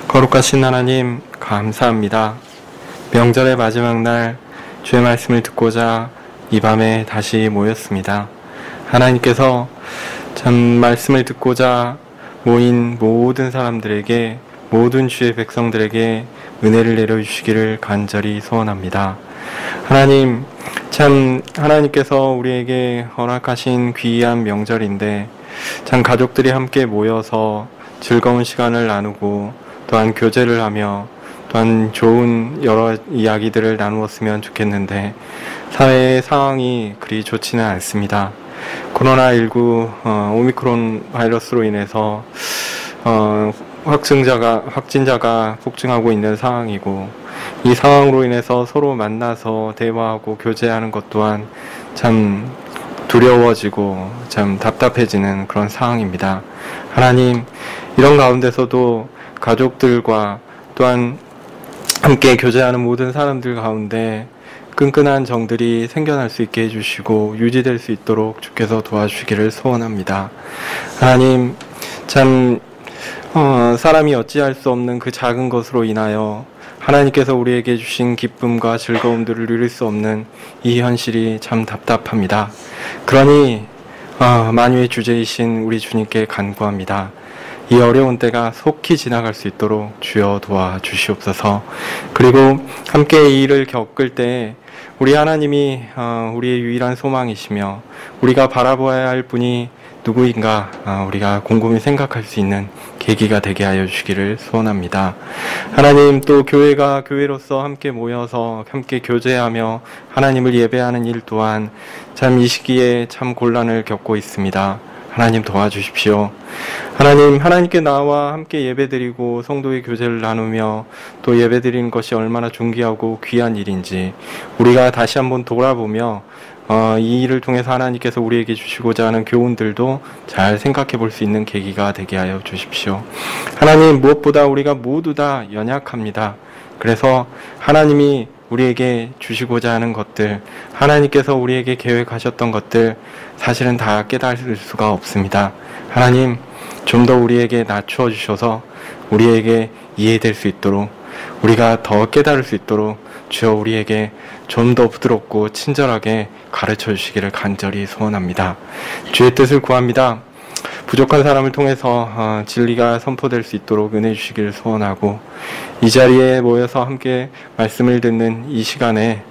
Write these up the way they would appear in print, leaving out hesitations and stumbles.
거룩하신 하나님, 감사합니다. 명절의 마지막 날 주의 말씀을 듣고자 이 밤에 다시 모였습니다. 하나님께서 참 말씀을 듣고자 모인 모든 사람들에게, 모든 주의 백성들에게 은혜를 내려주시기를 간절히 소원합니다. 하나님, 참 하나님께서 우리에게 허락하신 귀한 명절인데 참 가족들이 함께 모여서 즐거운 시간을 나누고 또한 교제를 하며 또한 좋은 여러 이야기들을 나누었으면 좋겠는데 사회의 상황이 그리 좋지는 않습니다. 코로나19 오미크론 바이러스로 인해서 확진자가 폭증하고 있는 상황이고, 이 상황으로 인해서 서로 만나서 대화하고 교제하는 것 또한 참 두려워지고 참 답답해지는 그런 상황입니다. 하나님, 이런 가운데서도 가족들과 또한 함께 교제하는 모든 사람들 가운데 끈끈한 정들이 생겨날 수 있게 해주시고 유지될 수 있도록 주께서 도와주시기를 소원합니다. 하나님, 참 사람이 어찌할 수 없는 그 작은 것으로 인하여 하나님께서 우리에게 주신 기쁨과 즐거움들을 누릴 수 없는 이 현실이 참 답답합니다. 그러니 만유의 주제이신 우리 주님께 간구합니다. 이 어려운 때가 속히 지나갈 수 있도록 주여 도와주시옵소서. 그리고 함께 이 일을 겪을 때 우리 하나님이 우리의 유일한 소망이시며 우리가 바라보아야 할 분이 누구인가 우리가 곰곰이 생각할 수 있는 계기가 되게 하여 주시기를 소원합니다. 하나님, 또 교회가 교회로서 함께 모여서 함께 교제하며 하나님을 예배하는 일 또한 참 이 시기에 참 곤란을 겪고 있습니다. 하나님 도와주십시오. 하나님께 나와 함께 예배드리고 성도의 교제를 나누며 또 예배드리는 것이 얼마나 존귀하고 귀한 일인지 우리가 다시 한번 돌아보며 이 일을 통해서 하나님께서 우리에게 주시고자 하는 교훈들도 잘 생각해 볼 수 있는 계기가 되게 하여 주십시오. 하나님, 무엇보다 우리가 모두 다 연약합니다. 그래서 하나님이 우리에게 주시고자 하는 것들, 하나님께서 우리에게 계획하셨던 것들 사실은 다 깨달을 수가 없습니다. 하나님, 좀 더 우리에게 낮추어 주셔서 우리에게 이해될 수 있도록, 우리가 더 깨달을 수 있도록 주여 우리에게 좀 더 부드럽고 친절하게 가르쳐 주시기를 간절히 소원합니다. 주의 뜻을 구합니다. 부족한 사람을 통해서 진리가 선포될 수 있도록 은혜 주시기를 소원하고, 이 자리에 모여서 함께 말씀을 듣는 이 시간에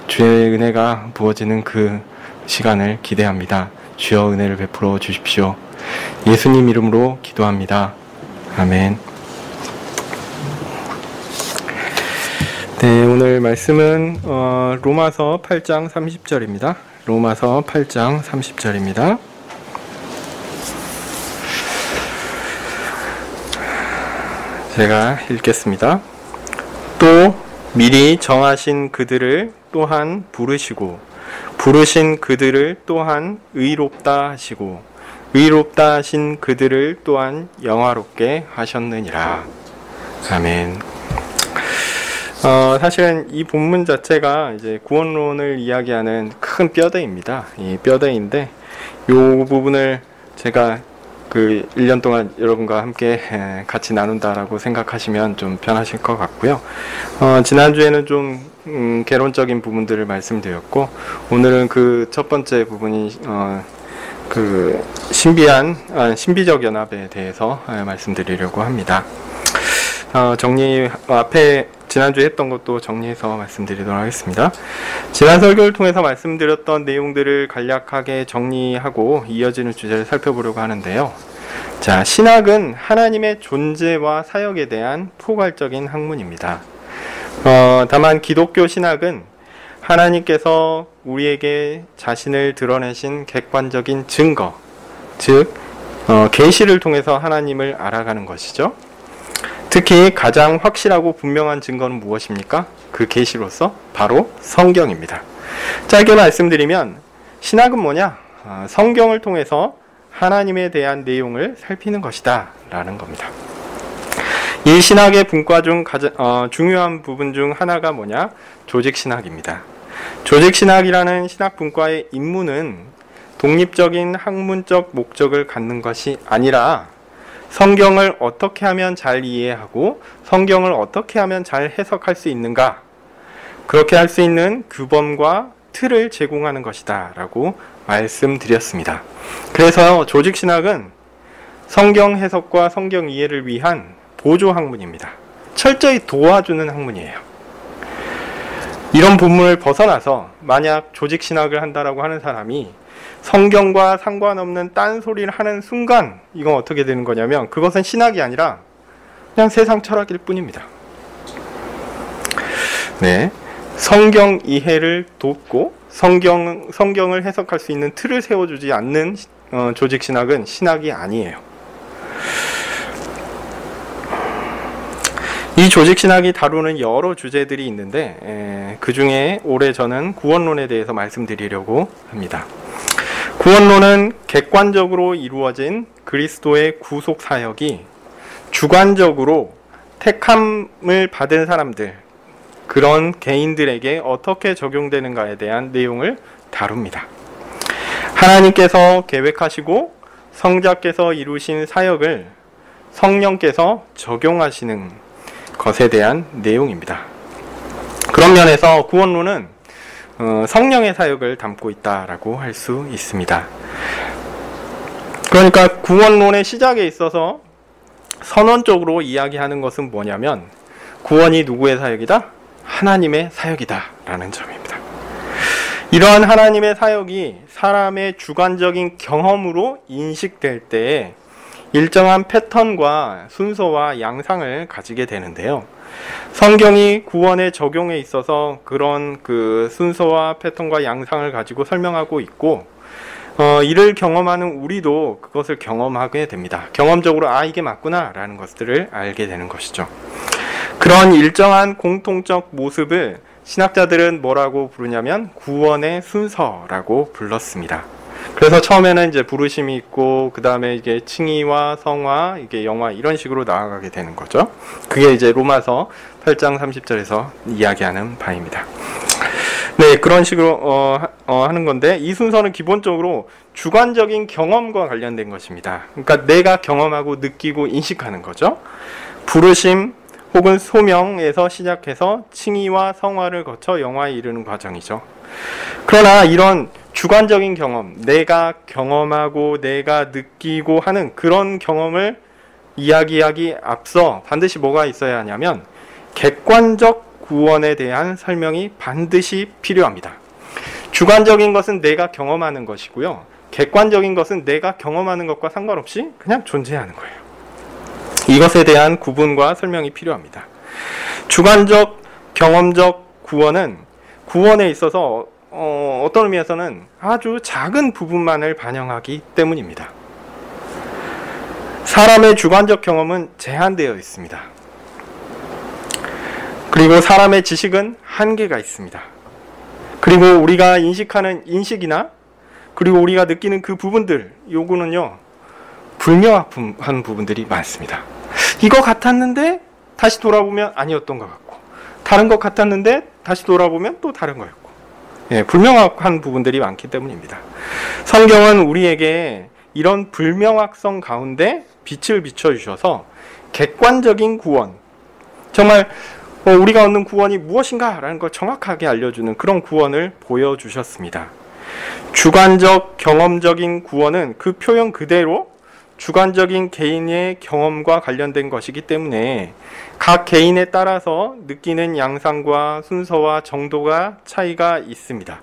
주의 은혜가 부어지는 그 시간을 기대합니다. 주여 은혜를 베풀어 주십시오. 예수님 이름으로 기도합니다. 아멘. 네, 오늘 말씀은 로마서 8장 30절입니다. 로마서 8장 30절입니다. 제가 읽겠습니다. 또 미리 정하신 그들을 또한 부르시고 부르신 그들을 또한 의롭다 하시고 의롭다 하신 그들을 또한 영화롭게 하셨느니라. 아멘. 사실은 이 본문 자체가 이제 구원론을 이야기하는 큰 뼈대입니다. 이 뼈대인데 이 부분을 제가 그 1년 동안 여러분과 함께 같이 나눈다라고 생각하시면 좀 편하실 것 같고요. 지난주에는 좀 개론적인 부분들을 말씀드렸고, 오늘은 그 첫 번째 부분이 그 신비적 연합에 대해서 말씀드리려고 합니다. 앞에 지난주에 했던 것도 정리해서 말씀드리도록 하겠습니다. 지난 설교를 통해서 말씀드렸던 내용들을 간략하게 정리하고 이어지는 주제를 살펴보려고 하는데요. 자, 신학은 하나님의 존재와 사역에 대한 포괄적인 학문입니다. 다만 기독교 신학은 하나님께서 우리에게 자신을 드러내신 객관적인 증거, 즉 계시를 통해서 하나님을 알아가는 것이죠. 특히 가장 확실하고 분명한 증거는 무엇입니까? 그 계시로서 바로 성경입니다. 짧게 말씀드리면 신학은 뭐냐? 성경을 통해서 하나님에 대한 내용을 살피는 것이다 라는 겁니다. 이 신학의 분과 중 중요한 부분 중 하나가 뭐냐? 조직신학입니다. 조직신학이라는 신학 분과의 임무는 독립적인 학문적 목적을 갖는 것이 아니라 성경을 어떻게 하면 잘 이해하고 성경을 어떻게 하면 잘 해석할 수 있는가? 그렇게 할 수 있는 규범과 틀을 제공하는 것이다 라고 말씀드렸습니다. 그래서 조직신학은 성경 해석과 성경 이해를 위한 보조 학문입니다. 철저히 도와주는 학문이에요. 이런 본문을 벗어나서 만약 조직신학을 한다라고 하는 사람이 성경과 상관없는 딴소리를 하는 순간 이건 어떻게 되는 거냐면 그것은 신학이 아니라 그냥 세상 철학일 뿐입니다. 네, 성경 이해를 돕고 성경을 해석할 수 있는 틀을 세워주지 않는 조직신학은 신학이 아니에요. 이 조직신학이 다루는 여러 주제들이 있는데 그 중에 올해 저는 구원론에 대해서 말씀드리려고 합니다. 구원론은 객관적으로 이루어진 그리스도의 구속 사역이 주관적으로 택함을 받은 사람들, 그런 개인들에게 어떻게 적용되는가에 대한 내용을 다룹니다. 하나님께서 계획하시고 성자께서 이루신 사역을 성령께서 적용하시는 것에 대한 내용입니다. 그런 면에서 구원론은 성령의 사역을 담고 있다라고 할 수 있습니다. 그러니까 구원론의 시작에 있어서 선언적으로 이야기하는 것은 뭐냐면 구원이 누구의 사역이다? 하나님의 사역이다 라는 점입니다. 이러한 하나님의 사역이 사람의 주관적인 경험으로 인식될 때에 일정한 패턴과 순서와 양상을 가지게 되는데요. 성경이 구원의 적용에 있어서 그런 그 순서와 패턴과 양상을 가지고 설명하고 있고 이를 경험하는 우리도 그것을 경험하게 됩니다. 경험적으로 이게 맞구나 라는 것들을 알게 되는 것이죠. 그런 일정한 공통적 모습을 신학자들은 뭐라고 부르냐면 구원의 순서라고 불렀습니다. 그래서 처음에는 이제 부르심이 있고 그 다음에 이게 칭의와 성화, 이게 영화 이런 식으로 나아가게 되는 거죠. 그게 이제 로마서 8장 30절에서 이야기하는 바입니다. 네, 그런 식으로 하는 건데 이 순서는 기본적으로 주관적인 경험과 관련된 것입니다. 그러니까 내가 경험하고 느끼고 인식하는 거죠. 부르심 혹은 소명에서 시작해서 칭의와 성화를 거쳐 영화에 이르는 과정이죠. 그러나 이런 주관적인 경험, 내가 경험하고 내가 느끼고 하는 그런 경험을 이야기하기 앞서 반드시 뭐가 있어야 하냐면 객관적 구원에 대한 설명이 반드시 필요합니다. 주관적인 것은 내가 경험하는 것이고요. 객관적인 것은 내가 경험하는 것과 상관없이 그냥 존재하는 거예요. 이것에 대한 구분과 설명이 필요합니다. 주관적, 경험적 구원은 구원에 있어서 어떤 의미에서는 아주 작은 부분만을 반영하기 때문입니다. 사람의 주관적 경험은 제한되어 있습니다. 그리고 사람의 지식은 한계가 있습니다. 그리고 우리가 인식하는 인식이나 그리고 우리가 느끼는 그 부분들, 요구는요 불명확한 부분들이 많습니다. 이거 같았는데 다시 돌아보면 아니었던 것 같고, 다른 것 같았는데 다시 돌아보면 또 다른 거였고, 불명확한 부분들이 많기 때문입니다. 성경은 우리에게 이런 불명확성 가운데 빛을 비춰주셔서 객관적인 구원, 정말 우리가 얻는 구원이 무엇인가 라는 걸 정확하게 알려주는 그런 구원을 보여주셨습니다. 주관적, 경험적인 구원은 그 표현 그대로 주관적인 개인의 경험과 관련된 것이기 때문에 각 개인에 따라서 느끼는 양상과 순서와 정도가 차이가 있습니다.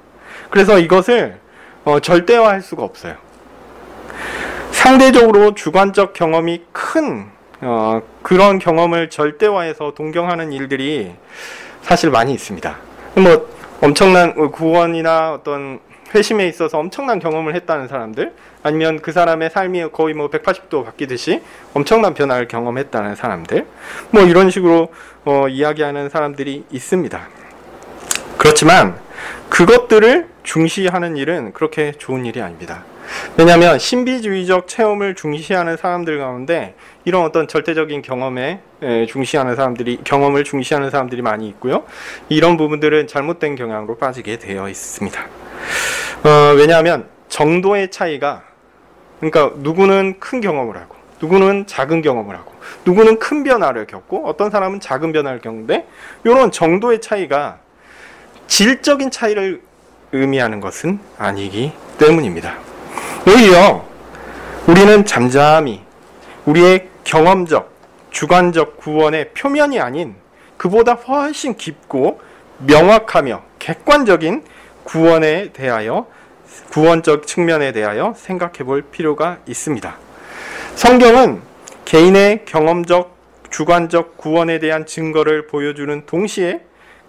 그래서 이것을 절대화할 수가 없어요. 상대적으로 주관적 경험이 큰 그런 경험을 절대화해서 동경하는 일들이 사실 많이 있습니다. 뭐 엄청난 구원이나 어떤 회심에 있어서 엄청난 경험을 했다는 사람들, 아니면 그 사람의 삶이 거의 180도 바뀌듯이 엄청난 변화를 경험했다는 사람들, 뭐 이런 식으로 이야기하는 사람들이 있습니다. 그렇지만 그것들을 중시하는 일은 그렇게 좋은 일이 아닙니다. 왜냐하면 신비주의적 체험을 중시하는 사람들 가운데 이런 어떤 절대적인 경험을 중시하는 사람들이 많이 있고요. 이런 부분들은 잘못된 경향으로 빠지게 되어 있습니다. 왜냐하면 정도의 차이가, 그러니까 누구는 큰 경험을 하고 누구는 작은 경험을 하고, 누구는 큰 변화를 겪고, 어떤 사람은 작은 변화를 겪는데, 이런 정도의 차이가 질적인 차이를 의미하는 것은 아니기 때문입니다. 오히려 우리는 잠잠히 우리의 경험적, 주관적 구원의 표면이 아닌 그보다 훨씬 깊고 명확하며 객관적인 구원에 대하여, 구원적 측면에 대하여 생각해 볼 필요가 있습니다. 성경은 개인의 경험적, 주관적 구원에 대한 증거를 보여주는 동시에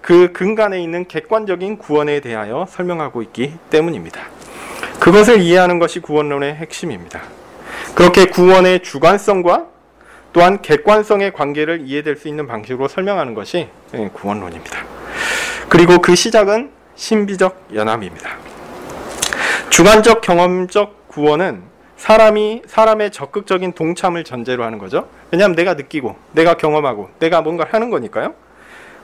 그 근간에 있는 객관적인 구원에 대하여 설명하고 있기 때문입니다. 그것을 이해하는 것이 구원론의 핵심입니다. 그렇게 구원의 주관성과 또한 객관성의 관계를 이해될 수 있는 방식으로 설명하는 것이 구원론입니다. 그리고 그 시작은 신비적 연합입니다. 주관적 경험적 구원은 사람의 적극적인 동참을 전제로 하는 거죠. 왜냐하면 내가 느끼고 내가 경험하고 내가 뭔가를 하는 거니까요.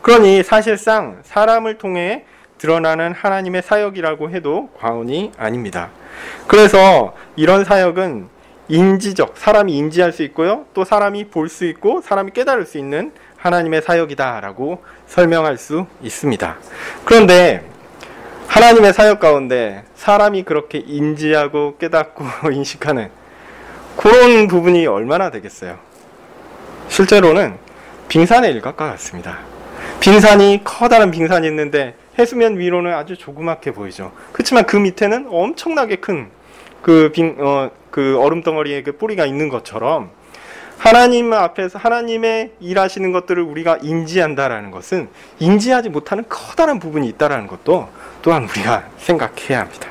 그러니 사실상 사람을 통해 드러나는 하나님의 사역이라고 해도 과언이 아닙니다. 그래서 이런 사역은 인지적, 사람이 인지할 수 있고요, 또 사람이 볼 수 있고 사람이 깨달을 수 있는 하나님의 사역이다라고 설명할 수 있습니다. 그런데 하나님의 사역 가운데 사람이 그렇게 인지하고 깨닫고 인식하는 그런 부분이 얼마나 되겠어요? 실제로는 빙산의 일각과 같습니다. 빙산이, 커다란 빙산이 있는데 해수면 위로는 아주 조그맣게 보이죠. 그렇지만 그 밑에는 엄청나게 큰 그 얼음 덩어리에 그 뿌리가 있는 것처럼 하나님 앞에서 하나님의 일하시는 것들을 우리가 인지한다라는 것은 인지하지 못하는 커다란 부분이 있다라는 것도 또한 우리가 생각해야 합니다.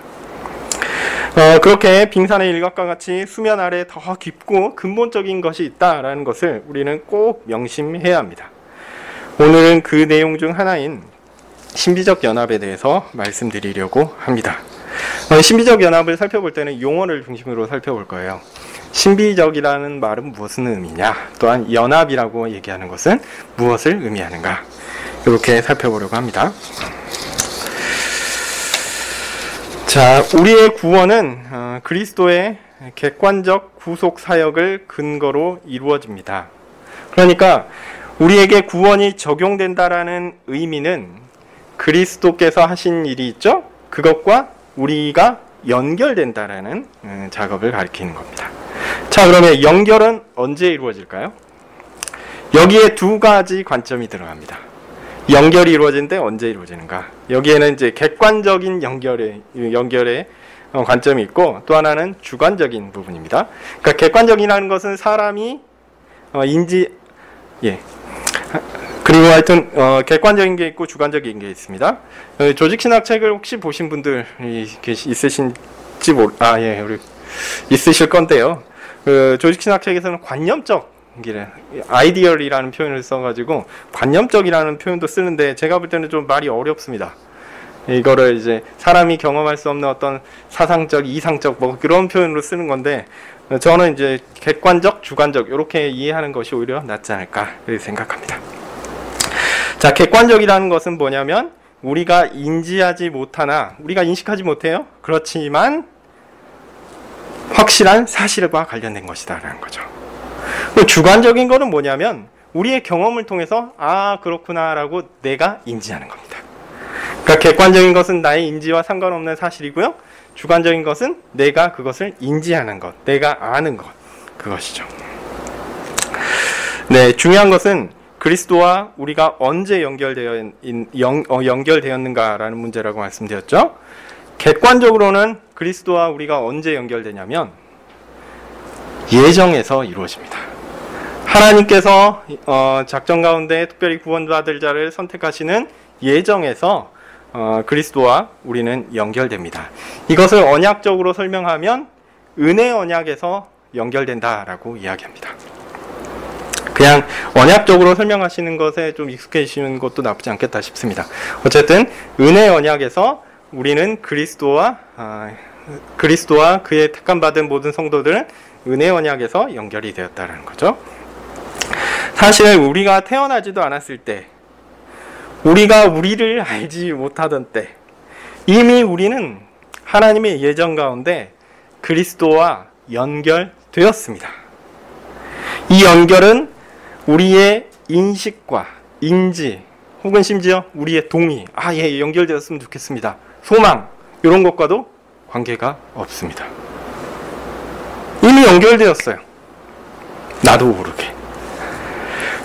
그렇게 빙산의 일각과 같이 수면 아래 더 깊고 근본적인 것이 있다라는 것을 우리는 꼭 명심해야 합니다. 오늘은 그 내용 중 하나인 신비적 연합에 대해서 말씀드리려고 합니다. 신비적 연합을 살펴볼 때는 용어를 중심으로 살펴볼 거예요. 신비적이라는 말은 무슨 의미냐, 또한 연합이라고 얘기하는 것은 무엇을 의미하는가, 이렇게 살펴보려고 합니다. 자, 우리의 구원은 그리스도의 객관적 구속 사역을 근거로 이루어집니다. 그러니까 우리에게 구원이 적용된다라는 의미는 그리스도께서 하신 일이 있죠? 그것과 우리가 연결된다라는 작업을 가리키는 겁니다. 자, 그러면 연결은 언제 이루어질까요? 여기에 두 가지 관점이 들어갑니다. 연결이 이루어지는데 언제 이루어지는가? 여기에는 이제 객관적인 연결의 관점이 있고, 또 하나는 주관적인 부분입니다. 그러니까 객관적이라는 것은 사람이 그리고 하여튼 객관적인 게 있고 주관적인 게 있습니다. 조직신학 책을 혹시 보신 분들 있으신지 우리 있으실 건데요. 조직신학 책에서는 관념적, 아이디얼이라는 표현을 써가지고 관념적이라는 표현도 쓰는데 제가 볼 때는 좀 말이 어렵습니다. 이거를 이제 사람이 경험할 수 없는 어떤 사상적, 이상적 뭐 그런 표현으로 쓰는 건데, 저는 이제 객관적, 주관적 이렇게 이해하는 것이 오히려 낫지 않을까 생각합니다. 자, 객관적이라는 것은 뭐냐면 우리가 인지하지 못하나 우리가 인식하지 못해요. 그렇지만 확실한 사실과 관련된 것이다라는 거죠. 주관적인 거는 뭐냐면 우리의 경험을 통해서 그렇구나라고 내가 인지하는 겁니다. 그러니까 객관적인 것은 나의 인지와 상관없는 사실이고요. 주관적인 것은 내가 그것을 인지하는 것, 내가 아는 것, 그것이죠. 네, 중요한 것은 그리스도와 우리가 언제 연결되었는가라는 문제라고 말씀드렸죠. 객관적으로는 그리스도와 우리가 언제 연결되냐면 예정에서 이루어집니다. 하나님께서 작정 가운데 특별히 구원받을 자를 선택하시는 예정에서 그리스도와 우리는 연결됩니다. 이것을 언약적으로 설명하면 은혜 언약에서 연결된다라고 이야기합니다. 그냥 언약적으로 설명하시는 것에 좀 익숙해지시는 것도 나쁘지 않겠다 싶습니다. 어쨌든 은혜 언약에서 우리는 그리스도와 그의 택함받은 모든 성도들은 은혜 언약에서 연결이 되었다는 거죠. 사실 우리가 태어나지도 않았을 때, 우리가 우리를 알지 못하던 때 이미 우리는 하나님의 예정 가운데 그리스도와 연결되었습니다. 이 연결은 우리의 인식과 인지 혹은 심지어 우리의 동의, 예, 연결되었으면 좋겠습니다, 소망, 이런 것과도 관계가 없습니다. 이미 연결되었어요. 나도 모르게.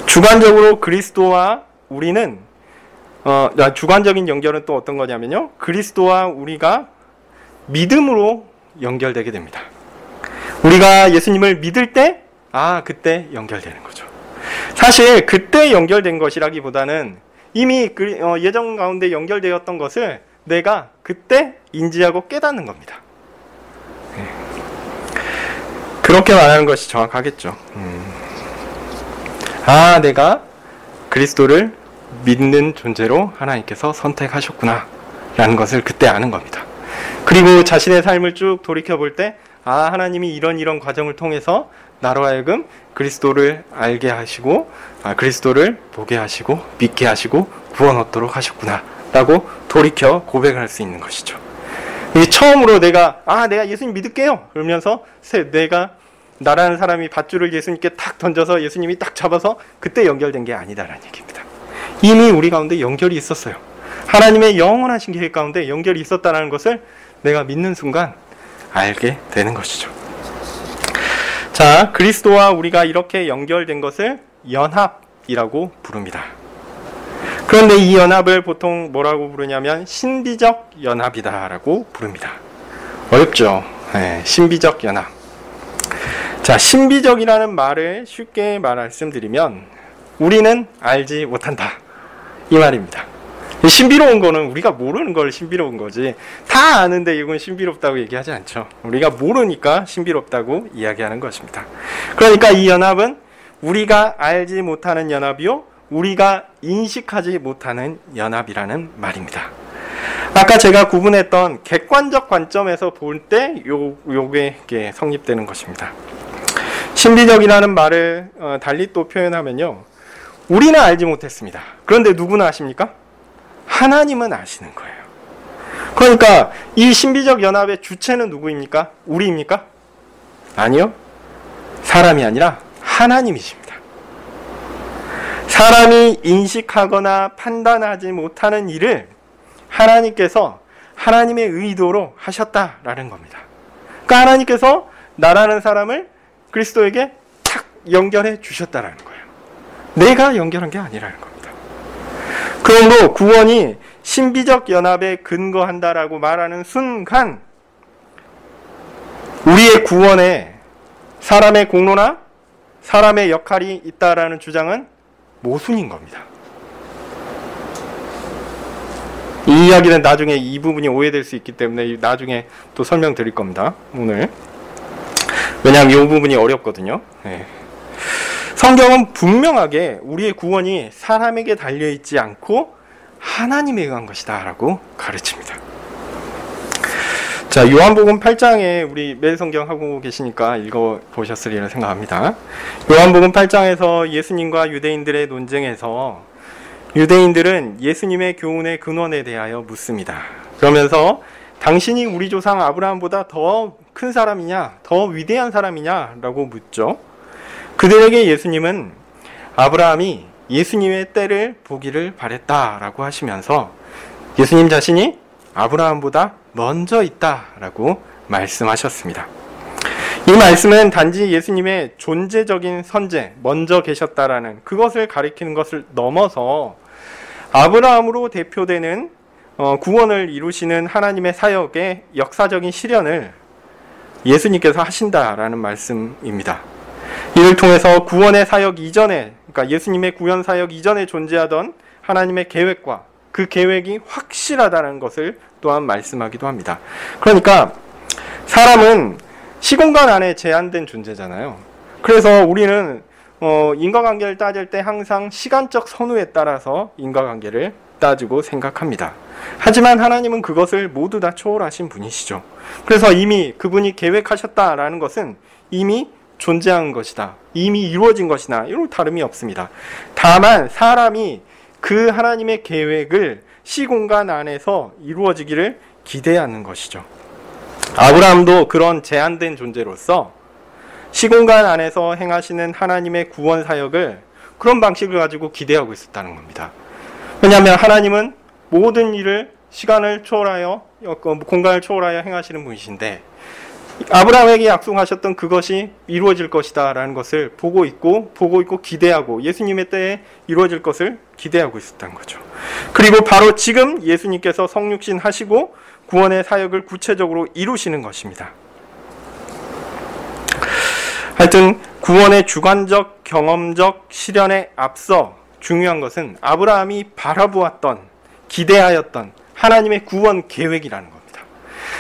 주관적으로 그리스도와 우리는 주관적인 연결은 또 어떤 거냐면요, 그리스도와 우리가 믿음으로 연결되게 됩니다. 우리가 예수님을 믿을 때 그때 연결되는 거죠. 사실 그때 연결된 것이라기보다는 이미 예정 가운데 연결되었던 것을 내가 그때 인지하고 깨닫는 겁니다. 그렇게 말하는 것이 정확하겠죠. 내가 그리스도를 믿는 존재로 하나님께서 선택하셨구나 라는 것을 그때 아는 겁니다. 그리고 자신의 삶을 쭉 돌이켜볼 때 하나님이 이런 과정을 통해서 나로 하여금 그리스도를 알게 하시고 그리스도를 보게 하시고 믿게 하시고 구원 얻도록 하셨구나 라고 돌이켜 고백을 할 수 있는 것이죠. 이게 처음으로 내가 예수님 믿을게요 그러면서 내가 나라는 사람이 밧줄을 예수님께 탁 던져서 예수님이 딱 잡아서 그때 연결된 게 아니다라는 얘기입니다. 이미 우리 가운데 연결이 있었어요. 하나님의 영원하신 계획 가운데 연결이 있었다는 것을 내가 믿는 순간 알게 되는 것이죠. 자, 그리스도와 우리가 이렇게 연결된 것을 연합이라고 부릅니다. 그런데 이 연합을 보통 뭐라고 부르냐면 신비적 연합이다라고 부릅니다. 어렵죠? 네, 신비적 연합. 자, 신비적이라는 말을 쉽게 말씀드리면 우리는 알지 못한다, 이 말입니다. 신비로운 거는 우리가 모르는 걸 신비로운 거지, 다 아는데 이건 신비롭다고 얘기하지 않죠. 우리가 모르니까 신비롭다고 이야기하는 것입니다. 그러니까 이 연합은 우리가 알지 못하는 연합이요, 우리가 인식하지 못하는 연합이라는 말입니다. 아까 제가 구분했던 객관적 관점에서 볼 때 요게 성립되는 것입니다. 신비적이라는 말을 달리 또 표현하면요, 우리는 알지 못했습니다. 그런데 누구나 아십니까? 하나님은 아시는 거예요. 그러니까 이 신비적 연합의 주체는 누구입니까? 우리입니까? 아니요. 사람이 아니라 하나님이십니다. 사람이 인식하거나 판단하지 못하는 일을 하나님께서 하나님의 의도로 하셨다라는 겁니다. 그러니까 하나님께서 나라는 사람을 그리스도에게 탁 연결해 주셨다라는 거예요. 내가 연결한 게 아니라는 겁니다. 그러므로 구원이 신비적 연합에 근거한다라고 말하는 순간 우리의 구원에 사람의 공로나 사람의 역할이 있다라는 주장은 모순인 겁니다. 이 이야기는 나중에 이 부분이 오해될 수 있기 때문에 나중에 또 설명드릴 겁니다. 오늘. 왜냐하면 이 부분이 어렵거든요. 네. 성경은 분명하게 우리의 구원이 사람에게 달려있지 않고 하나님에 의한 것이다 라고 가르칩니다. 자, 요한복음 8장에 우리 매일 성경 하고 계시니까 읽어보셨으리라 생각합니다. 요한복음 8장에서 예수님과 유대인들의 논쟁에서 유대인들은 예수님의 교훈의 근원에 대하여 묻습니다. 그러면서 당신이 우리 조상 아브라함보다 더 큰 사람이냐, 더 위대한 사람이냐 라고 묻죠. 그들에게 예수님은 아브라함이 예수님의 때를 보기를 바랬다라고 하시면서 예수님 자신이 아브라함보다 먼저 있다라고 말씀하셨습니다. 이 말씀은 단지 예수님의 존재적인 선제, 먼저 계셨다라는 그것을 가리키는 것을 넘어서 아브라함으로 대표되는 구원을 이루시는 하나님의 사역의 역사적인 실현을 예수님께서 하신다라는 말씀입니다. 이를 통해서 구원의 사역 이전에, 그러니까 예수님의 구원 사역 이전에 존재하던 하나님의 계획과 그 계획이 확실하다는 것을 또한 말씀하기도 합니다. 그러니까 사람은 시공간 안에 제한된 존재잖아요. 그래서 우리는 인과관계를 따질 때 항상 시간적 선우에 따라서 인과관계를 따지고 생각합니다. 하지만 하나님은 그것을 모두 다 초월하신 분이시죠. 그래서 이미 그분이 계획하셨다라는 것은 이미 존재한 것이다, 이미 이루어진 것이나 이런 다름이 없습니다. 다만 사람이 그 하나님의 계획을 시공간 안에서 이루어지기를 기대하는 것이죠. 아브라함도 그런 제한된 존재로서 시공간 안에서 행하시는 하나님의 구원 사역을 그런 방식을 가지고 기대하고 있었다는 겁니다. 왜냐하면 하나님은 모든 일을 시간을 초월하여 공간을 초월하여 행하시는 분이신데 아브라함에게 약속하셨던 그것이 이루어질 것이다 라는 것을 보고 있고 기대하고 예수님의 때에 이루어질 것을 기대하고 있었다는 거죠. 그리고 바로 지금 예수님께서 성육신 하시고 구원의 사역을 구체적으로 이루시는 것입니다. 하여튼 구원의 주관적 경험적 실현에 앞서 중요한 것은 아브라함이 바라보았던 기대하였던 하나님의 구원 계획이라는 겁니다.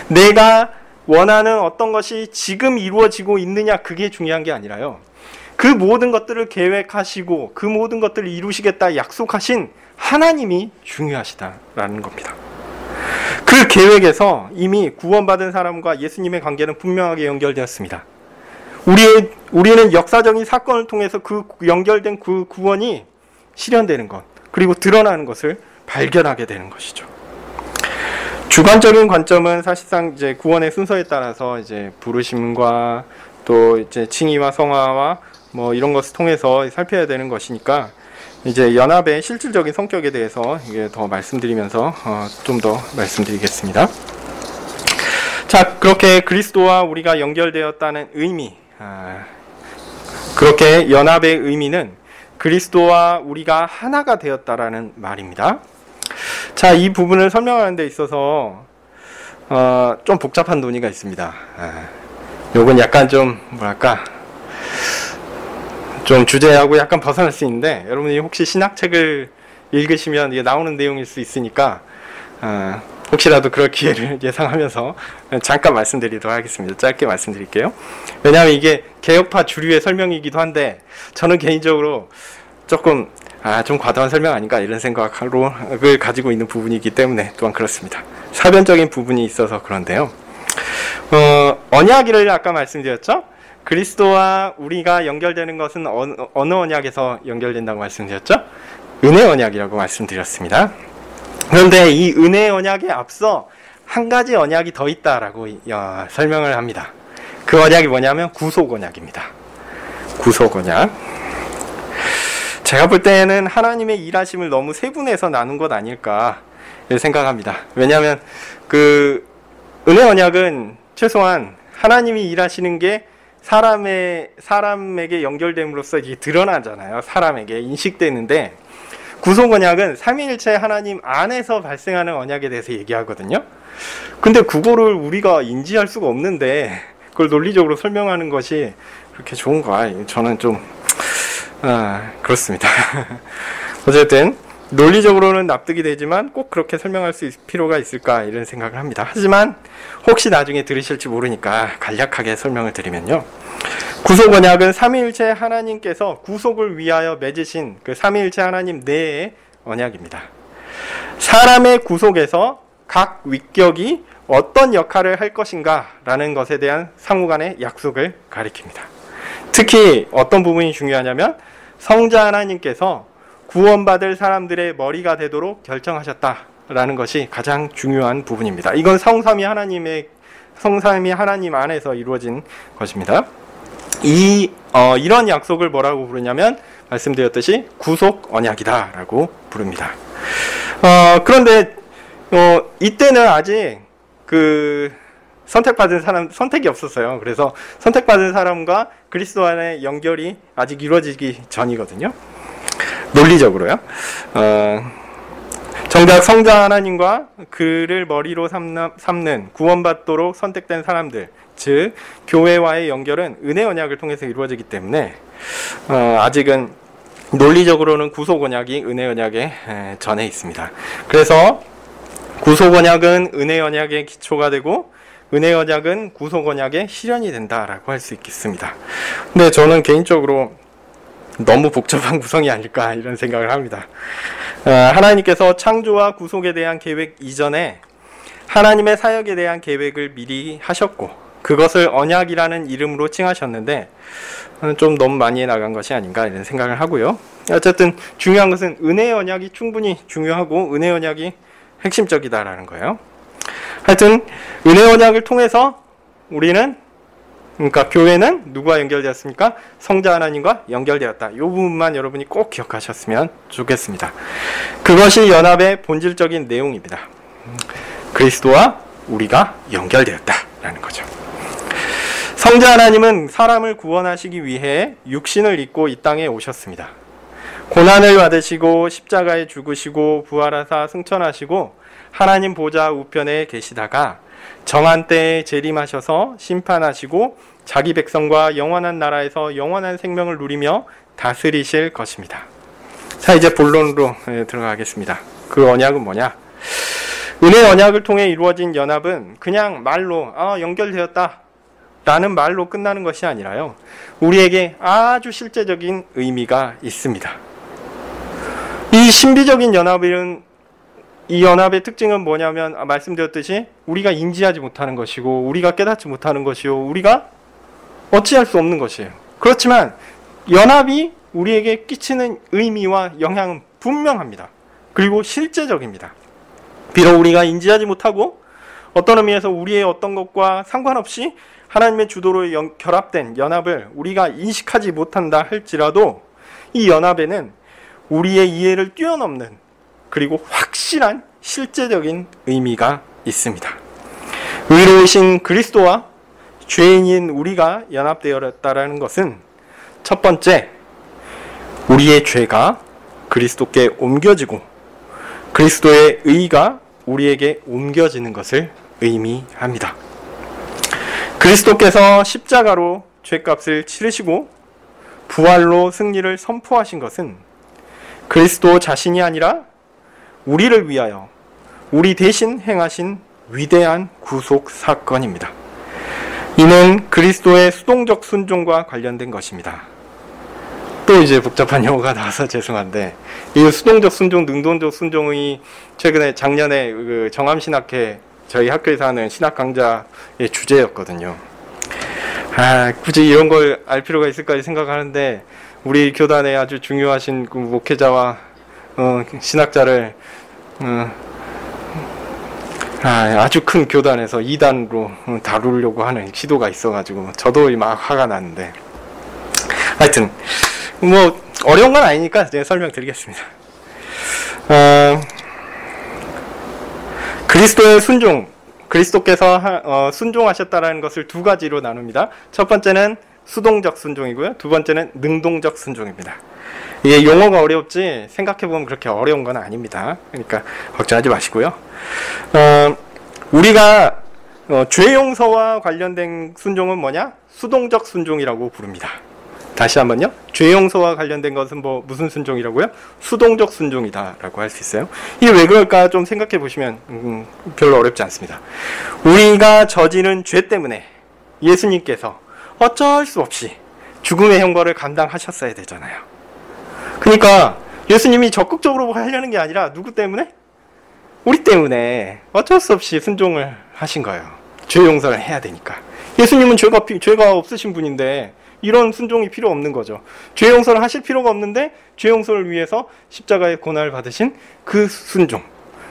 내가 원하는 어떤 것이 지금 이루어지고 있느냐 그게 중요한 게 아니라요. 그 모든 것들을 계획하시고 그 모든 것들을 이루시겠다 약속하신 하나님이 중요하시다라는 겁니다. 그 계획에서 이미 구원받은 사람과 예수님의 관계는 분명하게 연결되었습니다. 우리는 역사적인 사건을 통해서 그 연결된 그 구원이 실현되는 것 그리고 드러나는 것을 발견하게 되는 것이죠. 주관적인 관점은 사실상 이제 구원의 순서에 따라서 이제 부르심과 또 이제 칭의와 성화와 뭐 이런 것을 통해서 살펴야 되는 것이니까 이제 연합의 실질적인 성격에 대해서 이게 더 말씀드리면서 좀 더 말씀드리겠습니다. 자, 그렇게 그리스도와 우리가 연결되었다는 의미, 그렇게 연합의 의미는 그리스도와 우리가 하나가 되었다라는 말입니다. 자, 이 부분을 설명하는 데 있어서 좀 복잡한 논의가 있습니다. 요건 약간 좀 뭐랄까 좀 주제하고 약간 벗어날 수 있는데 여러분이 혹시 신학책을 읽으시면 이게 나오는 내용일 수 있으니까 혹시라도 그럴 기회를 예상하면서 잠깐 말씀드리도록 하겠습니다. 짧게 말씀드릴게요. 왜냐하면 이게 개혁파 주류의 설명이기도 한데 저는 개인적으로 조금 좀 과도한 설명 아닌가 이런 생각을 가지고 있는 부분이기 때문에 또한 그렇습니다. 사변적인 부분이 있어서 그런데요. 언약을 아까 말씀드렸죠? 그리스도와 우리가 연결되는 것은 어느 언약에서 연결된다고 말씀드렸죠? 은혜 언약이라고 말씀드렸습니다. 그런데 이 은혜 언약에 앞서 한 가지 언약이 더 있다라고 설명을 합니다. 그 언약이 뭐냐면 구속 언약입니다. 구속 언약. 제가 볼 때는 하나님의 일하심을 너무 세분해서 나눈 것 아닐까 생각합니다. 왜냐하면 그 은혜 언약은 최소한 하나님이 일하시는 게 사람에게 연결됨으로써 이게 드러나잖아요. 사람에게 인식되는데 구속 언약은 삼위일체 하나님 안에서 발생하는 언약에 대해서 얘기하거든요. 근데 그거를 우리가 인지할 수가 없는데 그걸 논리적으로 설명하는 것이 그렇게 좋은가? 저는 좀 그렇습니다. 어쨌든 논리적으로는 납득이 되지만 꼭 그렇게 설명할 수 있을 필요가 있을까 이런 생각을 합니다. 하지만 혹시 나중에 들으실지 모르니까 간략하게 설명을 드리면요. 구속 언약은 삼위일체 하나님께서 구속을 위하여 맺으신 그 삼위일체 하나님 내의 언약입니다. 사람의 구속에서 각 위격이 어떤 역할을 할 것인가 라는 것에 대한 상호간의 약속을 가리킵니다. 특히 어떤 부분이 중요하냐면 성자 하나님께서 구원받을 사람들의 머리가 되도록 결정하셨다라는 것이 가장 중요한 부분입니다. 이건 성삼위 하나님 안에서 이루어진 것입니다. 이런 약속을 뭐라고 부르냐면 말씀드렸듯이 구속 언약이다라고 부릅니다. 그런데 이때는 아직 그 선택받은 사람 선택이 없었어요. 그래서 선택받은 사람과 그리스도 안의 연결이 아직 이루어지기 전이거든요. 논리적으로요. 정작 성자 하나님과 그를 머리로 삼는 구원받도록 선택된 사람들, 즉 교회와의 연결은 은혜 언약을 통해서 이루어지기 때문에 아직은 논리적으로는 구속 언약이 은혜 언약의 전에 있습니다. 그래서 구속 언약은 은혜 언약의 기초가 되고 은혜 언약은 구속 언약의 실현이 된다라고 할 수 있겠습니다. 근데 저는 개인적으로 너무 복잡한 구성이 아닐까 이런 생각을 합니다. 하나님께서 창조와 구속에 대한 계획 이전에 하나님의 사역에 대한 계획을 미리 하셨고 그것을 언약이라는 이름으로 칭하셨는데 좀 너무 많이 나간 것이 아닌가 이런 생각을 하고요. 어쨌든 중요한 것은 은혜 언약이 충분히 중요하고 은혜 언약이 핵심적이다라는 거예요. 하여튼 은혜 언약을 통해서 우리는 그러니까 교회는 누구와 연결되었습니까? 성자 하나님과 연결되었다. 이 부분만 여러분이 꼭 기억하셨으면 좋겠습니다. 그것이 연합의 본질적인 내용입니다. 그리스도와 우리가 연결되었다라는 거죠. 성자 하나님은 사람을 구원하시기 위해 육신을 입고 이 땅에 오셨습니다. 고난을 받으시고 십자가에 죽으시고 부활하사 승천하시고 하나님 보좌 우편에 계시다가 정한 때에 재림하셔서 심판하시고 자기 백성과 영원한 나라에서 영원한 생명을 누리며 다스리실 것입니다. 자, 이제 본론으로 들어가겠습니다. 그 언약은 뭐냐? 은혜 언약을 통해 이루어진 연합은 그냥 말로 연결되었다 라는 말로 끝나는 것이 아니라요, 우리에게 아주 실제적인 의미가 있습니다. 이 신비적인 연합은, 이 연합의 특징은 뭐냐면 말씀드렸듯이 우리가 인지하지 못하는 것이고 우리가 깨닫지 못하는 것이요, 우리가 어찌할 수 없는 것이에요. 그렇지만 연합이 우리에게 끼치는 의미와 영향은 분명합니다. 그리고 실제적입니다. 비록 우리가 인지하지 못하고 어떤 의미에서 우리의 어떤 것과 상관없이 하나님의 주도로 결합된 연합을 우리가 인식하지 못한다 할지라도 이 연합에는 우리의 이해를 뛰어넘는 그리고 확실한 실제적인 의미가 있습니다. 의로우신 그리스도와 죄인인 우리가 연합되었다는 것은 첫 번째, 우리의 죄가 그리스도께 옮겨지고 그리스도의 의가 우리에게 옮겨지는 것을 의미합니다. 그리스도께서 십자가로 죄값을 치르시고 부활로 승리를 선포하신 것은 그리스도 자신이 아니라 우리를 위하여 우리 대신 행하신 위대한 구속 사건입니다. 이는 그리스도의 수동적 순종과 관련된 것입니다. 또 이제 복잡한 용어가 나와서 죄송한데, 이 수동적 순종, 능동적 순종이 최근에 작년에 그 정암신학회 저희 학교에서 하는 신학 강좌의 주제였거든요. 굳이 이런 걸 알 필요가 있을까 생각하는데, 우리 교단에 아주 중요하신 그 목회자와 신학자를 아주 큰 교단에서 2단으로 다루려고 하는 시도가 있어가지고 저도 막 화가 나는데, 하여튼 뭐 어려운 건 아니니까 제가 설명드리겠습니다. 그리스도의 순종, 그리스도께서 순종하셨다라는 것을 두 가지로 나눕니다. 첫 번째는 수동적 순종이고요, 두 번째는 능동적 순종입니다. 이게 용어가 어렵지 생각해보면 그렇게 어려운 건 아닙니다. 그러니까 걱정하지 마시고요. 우리가 죄 용서와 관련된 순종은 뭐냐? 수동적 순종이라고 부릅니다. 다시 한번요. 죄 용서와 관련된 것은 무슨 순종이라고요? 수동적 순종이다라고 할 수 있어요. 이게 왜 그럴까 좀 생각해 보시면 별로 어렵지 않습니다. 우리가 저지른 죄 때문에 예수님께서 어쩔 수 없이 죽음의 형벌을 감당하셨어야 되잖아요. 그러니까 예수님이 적극적으로 하려는 게 아니라 누구 때문에? 우리 때문에 어쩔 수 없이 순종을 하신 거예요. 죄 용서를 해야 되니까. 예수님은 죄가 없으신 분인데 이런 순종이 필요 없는 거죠. 죄 용서를 하실 필요가 없는데 죄 용서를 위해서 십자가의 고난을 받으신 그 순종,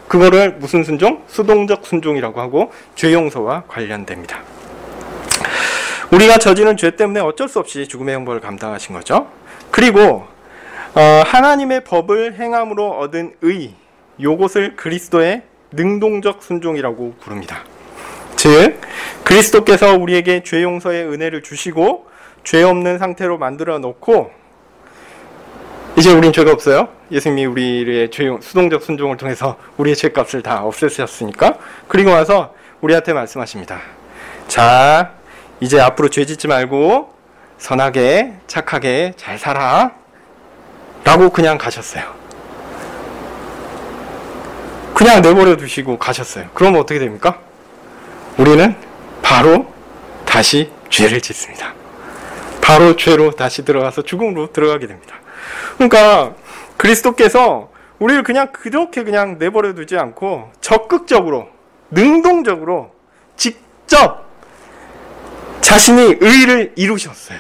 그거를 무슨 순종? 수동적 순종이라고 하고 죄 용서와 관련됩니다. 우리가 저지른 죄 때문에 어쩔 수 없이 죽음의 형벌을 감당하신 거죠. 그리고 하나님의 법을 행함으로 얻은 의, 요것을 그리스도의 능동적 순종이라고 부릅니다. 즉, 그리스도께서 우리에게 죄 용서의 은혜를 주시고 죄 없는 상태로 만들어 놓고, 이제 우린 죄가 없어요. 예수님이 우리의 수동적 순종을 통해서 우리의 죄값을 다 없애셨으니까. 그리고 와서 우리한테 말씀하십니다. 자, 이제 앞으로 죄 짓지 말고 선하게 착하게 잘 살아 라고 그냥 가셨어요. 그냥 내버려 두시고 가셨어요. 그러면 어떻게 됩니까? 우리는 바로 다시 죄를 짓습니다. 바로 죄로 다시 들어가서 죽음으로 들어가게 됩니다. 그러니까 그리스도께서 우리를 그냥 그렇게 그냥 내버려 두지 않고 적극적으로, 능동적으로 직접 자신이 의를 이루셨어요.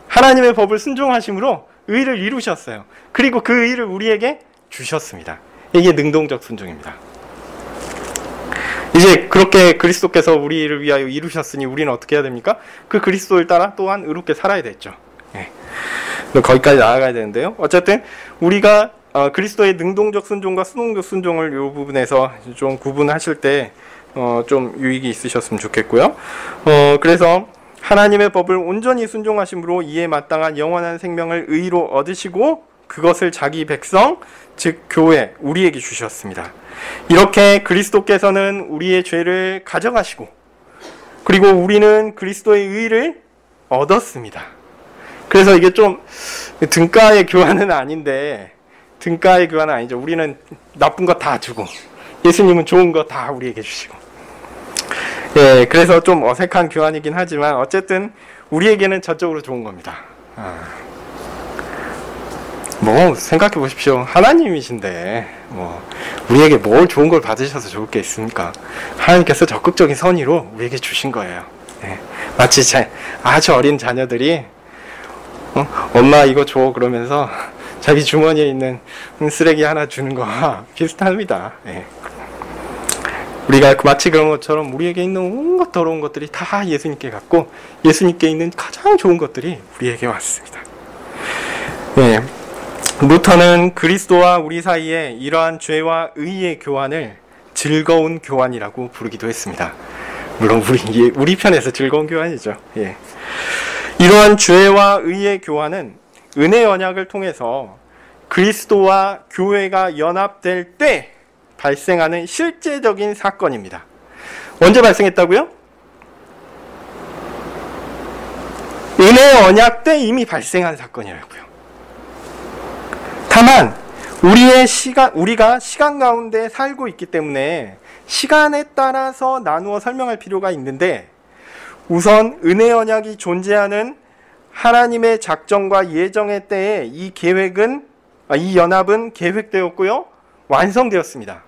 하나님의 법을 순종하심으로 의를 이루셨어요. 그리고 그 의를 우리에게 주셨습니다. 이게 능동적 순종입니다. 이제 그렇게 그리스도께서 우리를 위하여 이루셨으니 우리는 어떻게 해야 됩니까? 그 그리스도를 따라 또한 의롭게 살아야 됐죠. 예. 거기까지 나아가야 되는데요. 어쨌든 우리가 그리스도의 능동적 순종과 수동적 순종을 이 부분에서 좀 구분하실 때 좀 유익이 있으셨으면 좋겠고요. 그래서 하나님의 법을 온전히 순종하심으로 이에 마땅한 영원한 생명을 의로 얻으시고 그것을 자기 백성, 즉 교회, 우리에게 주셨습니다. 이렇게 그리스도께서는 우리의 죄를 가져가시고 그리고 우리는 그리스도의 의를 얻었습니다. 그래서 이게 좀 등가의 교환은 아닌데 등가의 교환은 아니죠. 우리는 나쁜 거 다 주고 예수님은 좋은 거 다 우리에게 주시고 예, 그래서 좀 어색한 교환이긴 하지만 어쨌든 우리에게는 저쪽으로 좋은 겁니다. 뭐 생각해 보십시오. 하나님이신데 뭐 우리에게 뭘 좋은 걸 받으셔서 좋을 게 있습니까? 하나님께서 적극적인 선의로 우리에게 주신 거예요. 예, 마치 아주 어린 자녀들이 엄마 이거 줘 그러면서 자기 주머니에 있는 쓰레기 하나 주는 거와 비슷합니다. 예. 우리가 마치 그런 것처럼 우리에게 있는 온갖 더러운 것들이 다 예수님께 갔고 예수님께 있는 가장 좋은 것들이 우리에게 왔습니다. 예. 루터는 그리스도와 우리 사이에 이러한 죄와 의의 교환을 즐거운 교환이라고 부르기도 했습니다. 물론 우리 편에서 즐거운 교환이죠. 예. 이러한 죄와 의의 교환은 은혜 언약을 통해서 그리스도와 교회가 연합될 때 발생하는 실제적인 사건입니다. 언제 발생했다고요? 은혜 언약 때 이미 발생한 사건이라고요. 다만 우리가 시간 가운데 살고 있기 때문에 시간에 따라서 나누어 설명할 필요가 있는데 우선 은혜 언약이 존재하는 하나님의 작정과 예정의 때에 이 연합은 계획되었고요. 완성되었습니다.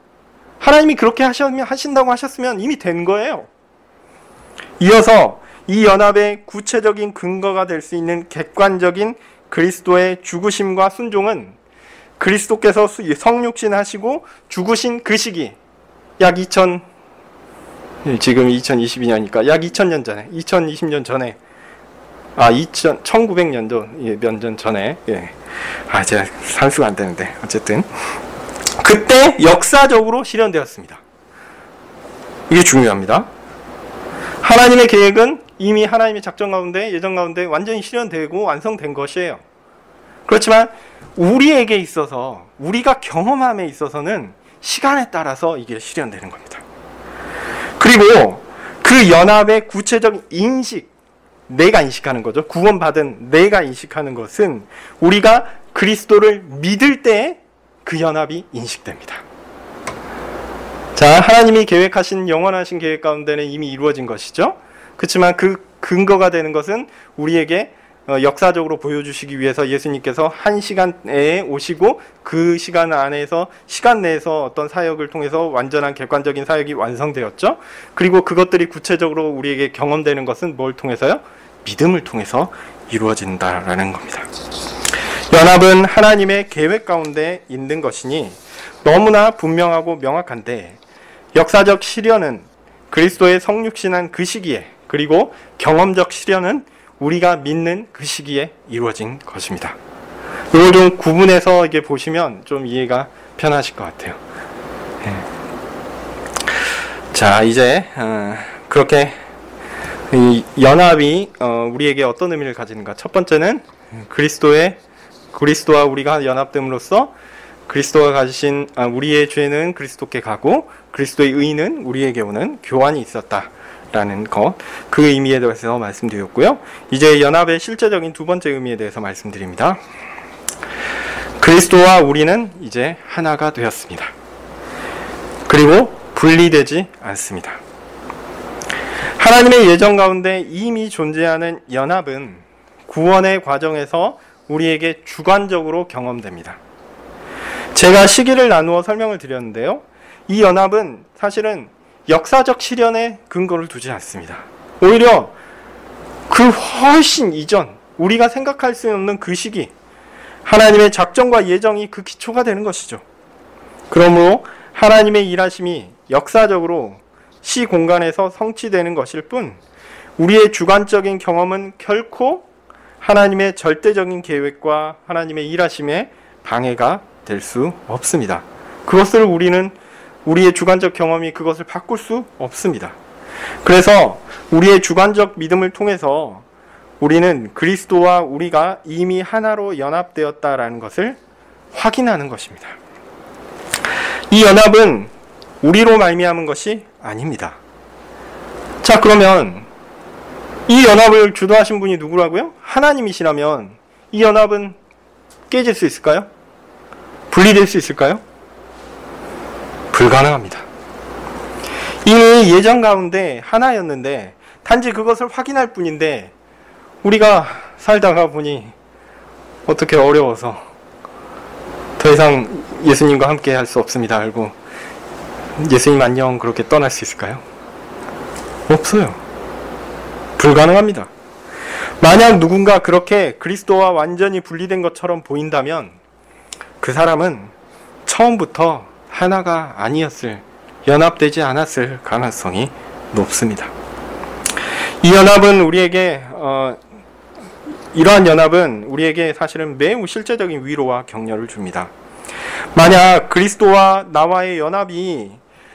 하나님이 그렇게 하신다고 하셨으면 이미 된 거예요. 이어서 이 연합의 구체적인 근거가 될 수 있는 객관적인 그리스도의 죽으심과 순종은 그리스도께서 성육신하시고 죽으신 그 시기 지금 2022년이니까 약 2000년 전에 2020년 전에 1900년도 몇 년 전에 제가 산수가 안 되는데 어쨌든 그때 역사적으로 실현되었습니다. 이게 중요합니다. 하나님의 계획은 이미 하나님의 작정 가운데 예정 가운데 완전히 실현되고 완성된 것이에요. 그렇지만 우리에게 있어서 우리가 경험함에 있어서는 시간에 따라서 이게 실현되는 겁니다. 그리고 그 연합의 구체적인 인식, 내가 인식하는 거죠. 구원받은 내가 인식하는 것은 우리가 그리스도를 믿을 때 그 연합이 인식됩니다. 자, 하나님이 계획하신 영원하신 계획 가운데는 이미 이루어진 것이죠. 그렇지만 그 근거가 되는 것은 우리에게 역사적으로 보여주시기 위해서 예수님께서 한 시간에 오시고 그 시간 내에서 어떤 사역을 통해서 완전한 객관적인 사역이 완성되었죠. 그리고 그것들이 구체적으로 우리에게 경험되는 것은 뭘 통해서요? 믿음을 통해서 이루어진다라는 겁니다. 연합은 하나님의 계획 가운데 있는 것이니 너무나 분명하고 명확한데 역사적 실현은 그리스도의 성육신한 그 시기에 그리고 경험적 실현은 우리가 믿는 그 시기에 이루어진 것입니다. 이걸 좀 구분해서 이게 보시면 좀 이해가 편하실 것 같아요. 자, 이제 그렇게 이 연합이 우리에게 어떤 의미를 가지는가? 첫 번째는 그리스도와 우리가 연합됨으로써 그리스도가 가지신 우리의 죄는 그리스도께 가고 그리스도의 의는 우리에게 오는 교환이 있었다라는 것, 그 의미에 대해서 말씀드렸고요. 이제 연합의 실제적인 두 번째 의미에 대해서 말씀드립니다. 그리스도와 우리는 이제 하나가 되었습니다. 그리고 분리되지 않습니다. 하나님의 예정 가운데 이미 존재하는 연합은 구원의 과정에서 우리에게 주관적으로 경험됩니다. 제가 시기를 나누어 설명을 드렸는데요. 이 연합은 사실은 역사적 실현에 근거를 두지 않습니다. 오히려 그 훨씬 이전, 우리가 생각할 수 없는 그 시기, 하나님의 작정과 예정이 그 기초가 되는 것이죠. 그러므로 하나님의 일하심이 역사적으로 시 공간에서 성취되는 것일 뿐 우리의 주관적인 경험은 결코 하나님의 절대적인 계획과 하나님의 일하심에 방해가 될 수 없습니다. 그것을 우리의 주관적 경험이 그것을 바꿀 수 없습니다. 그래서 우리의 주관적 믿음을 통해서 우리는 그리스도와 우리가 이미 하나로 연합되었다라는 것을 확인하는 것입니다. 이 연합은 우리로 말미암은 것이 아닙니다. 자, 그러면 이 연합을 주도하신 분이 누구라고요? 하나님이시라면 이 연합은 깨질 수 있을까요? 분리될 수 있을까요? 불가능합니다. 이미 예정 가운데 하나였는데 단지 그것을 확인할 뿐인데 우리가 살다가 보니 어떻게 어려워서 더 이상 예수님과 함께 할 수 없습니다 알고 예수님 안녕 그렇게 떠날 수 있을까요? 없어요. 불가능합니다. 만약 누군가 그렇게 그리스도와 완전히 분리된 것처럼 보인다면 그 사람은 처음부터 하나가 아니었을, 연합되지 않았을 가능성이 높습니다. 이 연합은 이러한 연합은 우리에게 사실은 매우 실제적인 위로와 격려를 줍니다. 만약 그리스도와 나와의 연합이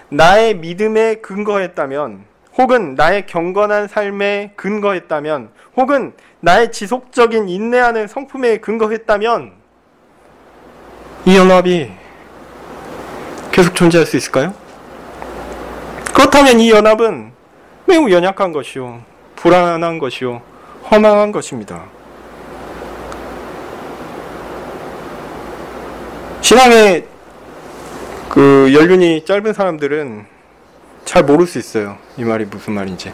나의 믿음에 근거했다면, 혹은 나의 경건한 삶에 근거했다면, 혹은 나의 지속적인 인내하는 성품에 근거했다면 이 연합이 계속 존재할 수 있을까요? 그렇다면 이 연합은 매우 연약한 것이요, 불안한 것이요, 허망한 것입니다. 신앙의 연륜이 짧은 사람들은 잘 모를 수 있어요. 이 말이 무슨 말인지.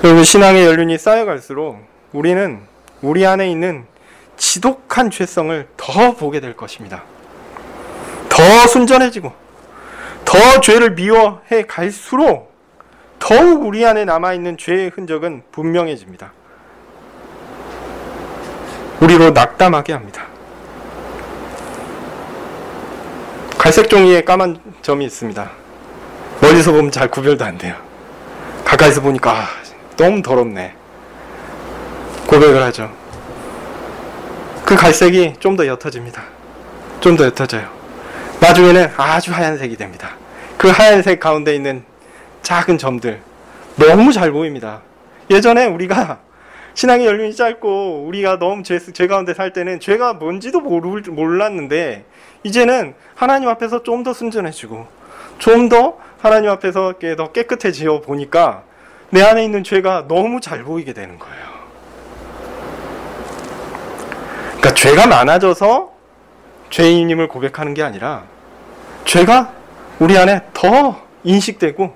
여러분, 신앙의 연륜이 쌓여갈수록 우리는 우리 안에 있는 지독한 죄성을 더 보게 될 것입니다. 더 순전해지고 더 죄를 미워해 갈수록 더욱 우리 안에 남아있는 죄의 흔적은 분명해집니다. 우리로 낙담하게 합니다. 갈색 종이에 까만 점이 있습니다. 멀리서 보면 잘 구별도 안 돼요. 가까이서 보니까 너무 더럽네. 고백을 하죠. 그 갈색이 좀 더 옅어집니다. 좀 더 옅어져요. 나중에는 아주 하얀색이 됩니다. 그 하얀색 가운데 있는 작은 점들 너무 잘 보입니다. 예전에 우리가 신앙의 연륜이 짧고 우리가 너무 죄 가운데 살 때는 죄가 뭔지도 몰랐는데 이제는 하나님 앞에서 좀 더 순전해지고 좀 더 하나님 앞에서 더 깨끗해져 보니까 내 안에 있는 죄가 너무 잘 보이게 되는 거예요. 그러니까 죄가 많아져서 죄인임을 고백하는 게 아니라 죄가 우리 안에 더 인식되고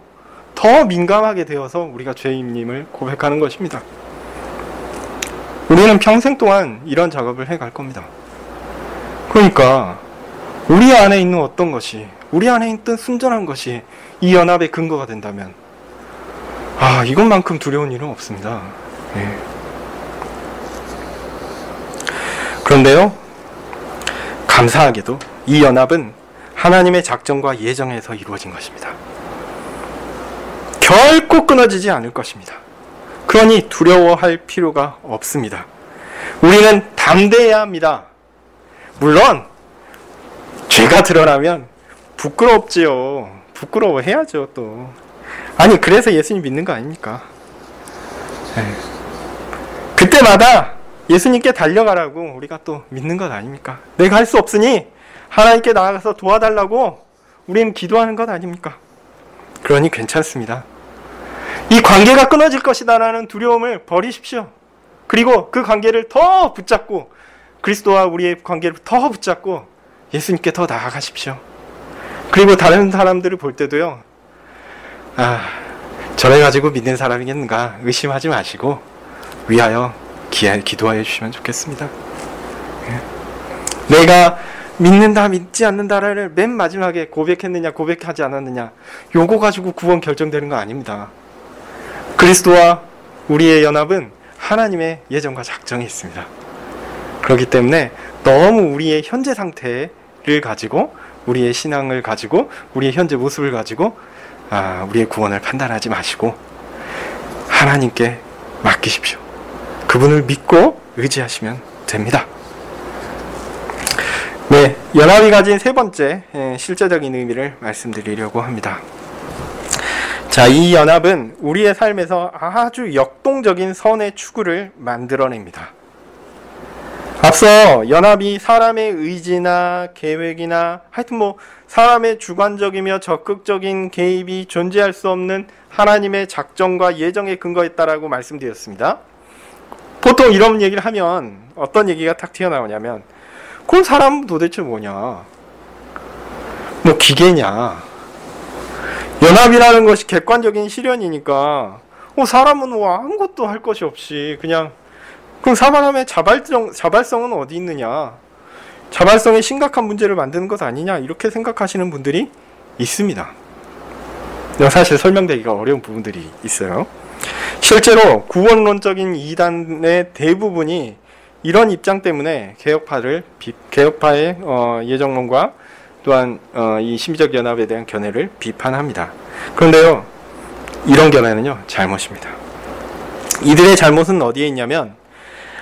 더 민감하게 되어서 우리가 죄인임을 고백하는 것입니다. 우리는 평생 동안 이런 작업을 해갈 겁니다. 그러니까 우리 안에 있는 어떤 것이, 우리 안에 있던 순전한 것이 이 연합의 근거가 된다면 이것만큼 두려운 일은 없습니다. 네. 그런데요, 감사하게도 이 연합은 하나님의 작정과 예정에서 이루어진 것입니다. 결코 끊어지지 않을 것입니다. 그러니 두려워할 필요가 없습니다. 우리는 담대해야 합니다. 물론 죄가 드러나면 부끄럽지요. 부끄러워해야죠 또. 아니, 그래서 예수님 믿는 거 아닙니까? 네. 그때마다 예수님께 달려가라고 우리가 또 믿는 것 아닙니까? 내가 할 수 없으니 하나님께 나아가서 도와달라고 우리는 기도하는 것 아닙니까? 그러니 괜찮습니다. 이 관계가 끊어질 것이다라는 두려움을 버리십시오. 그리고 그 관계를 더 붙잡고, 그리스도와 우리의 관계를 더 붙잡고 예수님께 더 나아가십시오. 그리고 다른 사람들을 볼 때도요, 저래가지고 믿는 사람이겠는가 의심하지 마시고 위하여 기도하여 주시면 좋겠습니다. 내가 믿는다 믿지 않는다를 맨 마지막에 고백했느냐 고백하지 않았느냐, 요거 가지고 구원 결정되는 거 아닙니다. 그리스도와 우리의 연합은 하나님의 예정과 작정이 있습니다. 그렇기 때문에 너무 우리의 현재 상태를 가지고, 우리의 신앙을 가지고, 우리의 현재 모습을 가지고 우리의 구원을 판단하지 마시고 하나님께 맡기십시오. 그분을 믿고 의지하시면 됩니다. 네, 연합이 가진 세 번째 실제적인 의미를 말씀드리려고 합니다. 자, 이 연합은 우리의 삶에서 아주 역동적인 선의 추구를 만들어냅니다. 앞서 연합이 사람의 의지나 계획이나 하여튼 사람의 주관적이며 적극적인 개입이 존재할 수 없는 하나님의 작정과 예정에 근거했다라고 말씀드렸습니다. 보통 이런 얘기를 하면 어떤 얘기가 탁 튀어나오냐면 그럼 사람은 도대체 뭐냐? 기계냐? 연합이라는 것이 객관적인 실현이니까 사람은 아무것도 할 것이 없이 그럼 사람의 자발성은 어디 있느냐? 자발성에 심각한 문제를 만드는 것 아니냐? 이렇게 생각하시는 분들이 있습니다. 사실 설명되기가 어려운 부분들이 있어요. 실제로 구원론적인 이단의 대부분이 이런 입장 때문에 개혁파의 예정론과 또한 이 심리적 연합에 대한 견해를 비판합니다. 그런데요, 이런 견해는요 잘못입니다. 이들의 잘못은 어디에 있냐면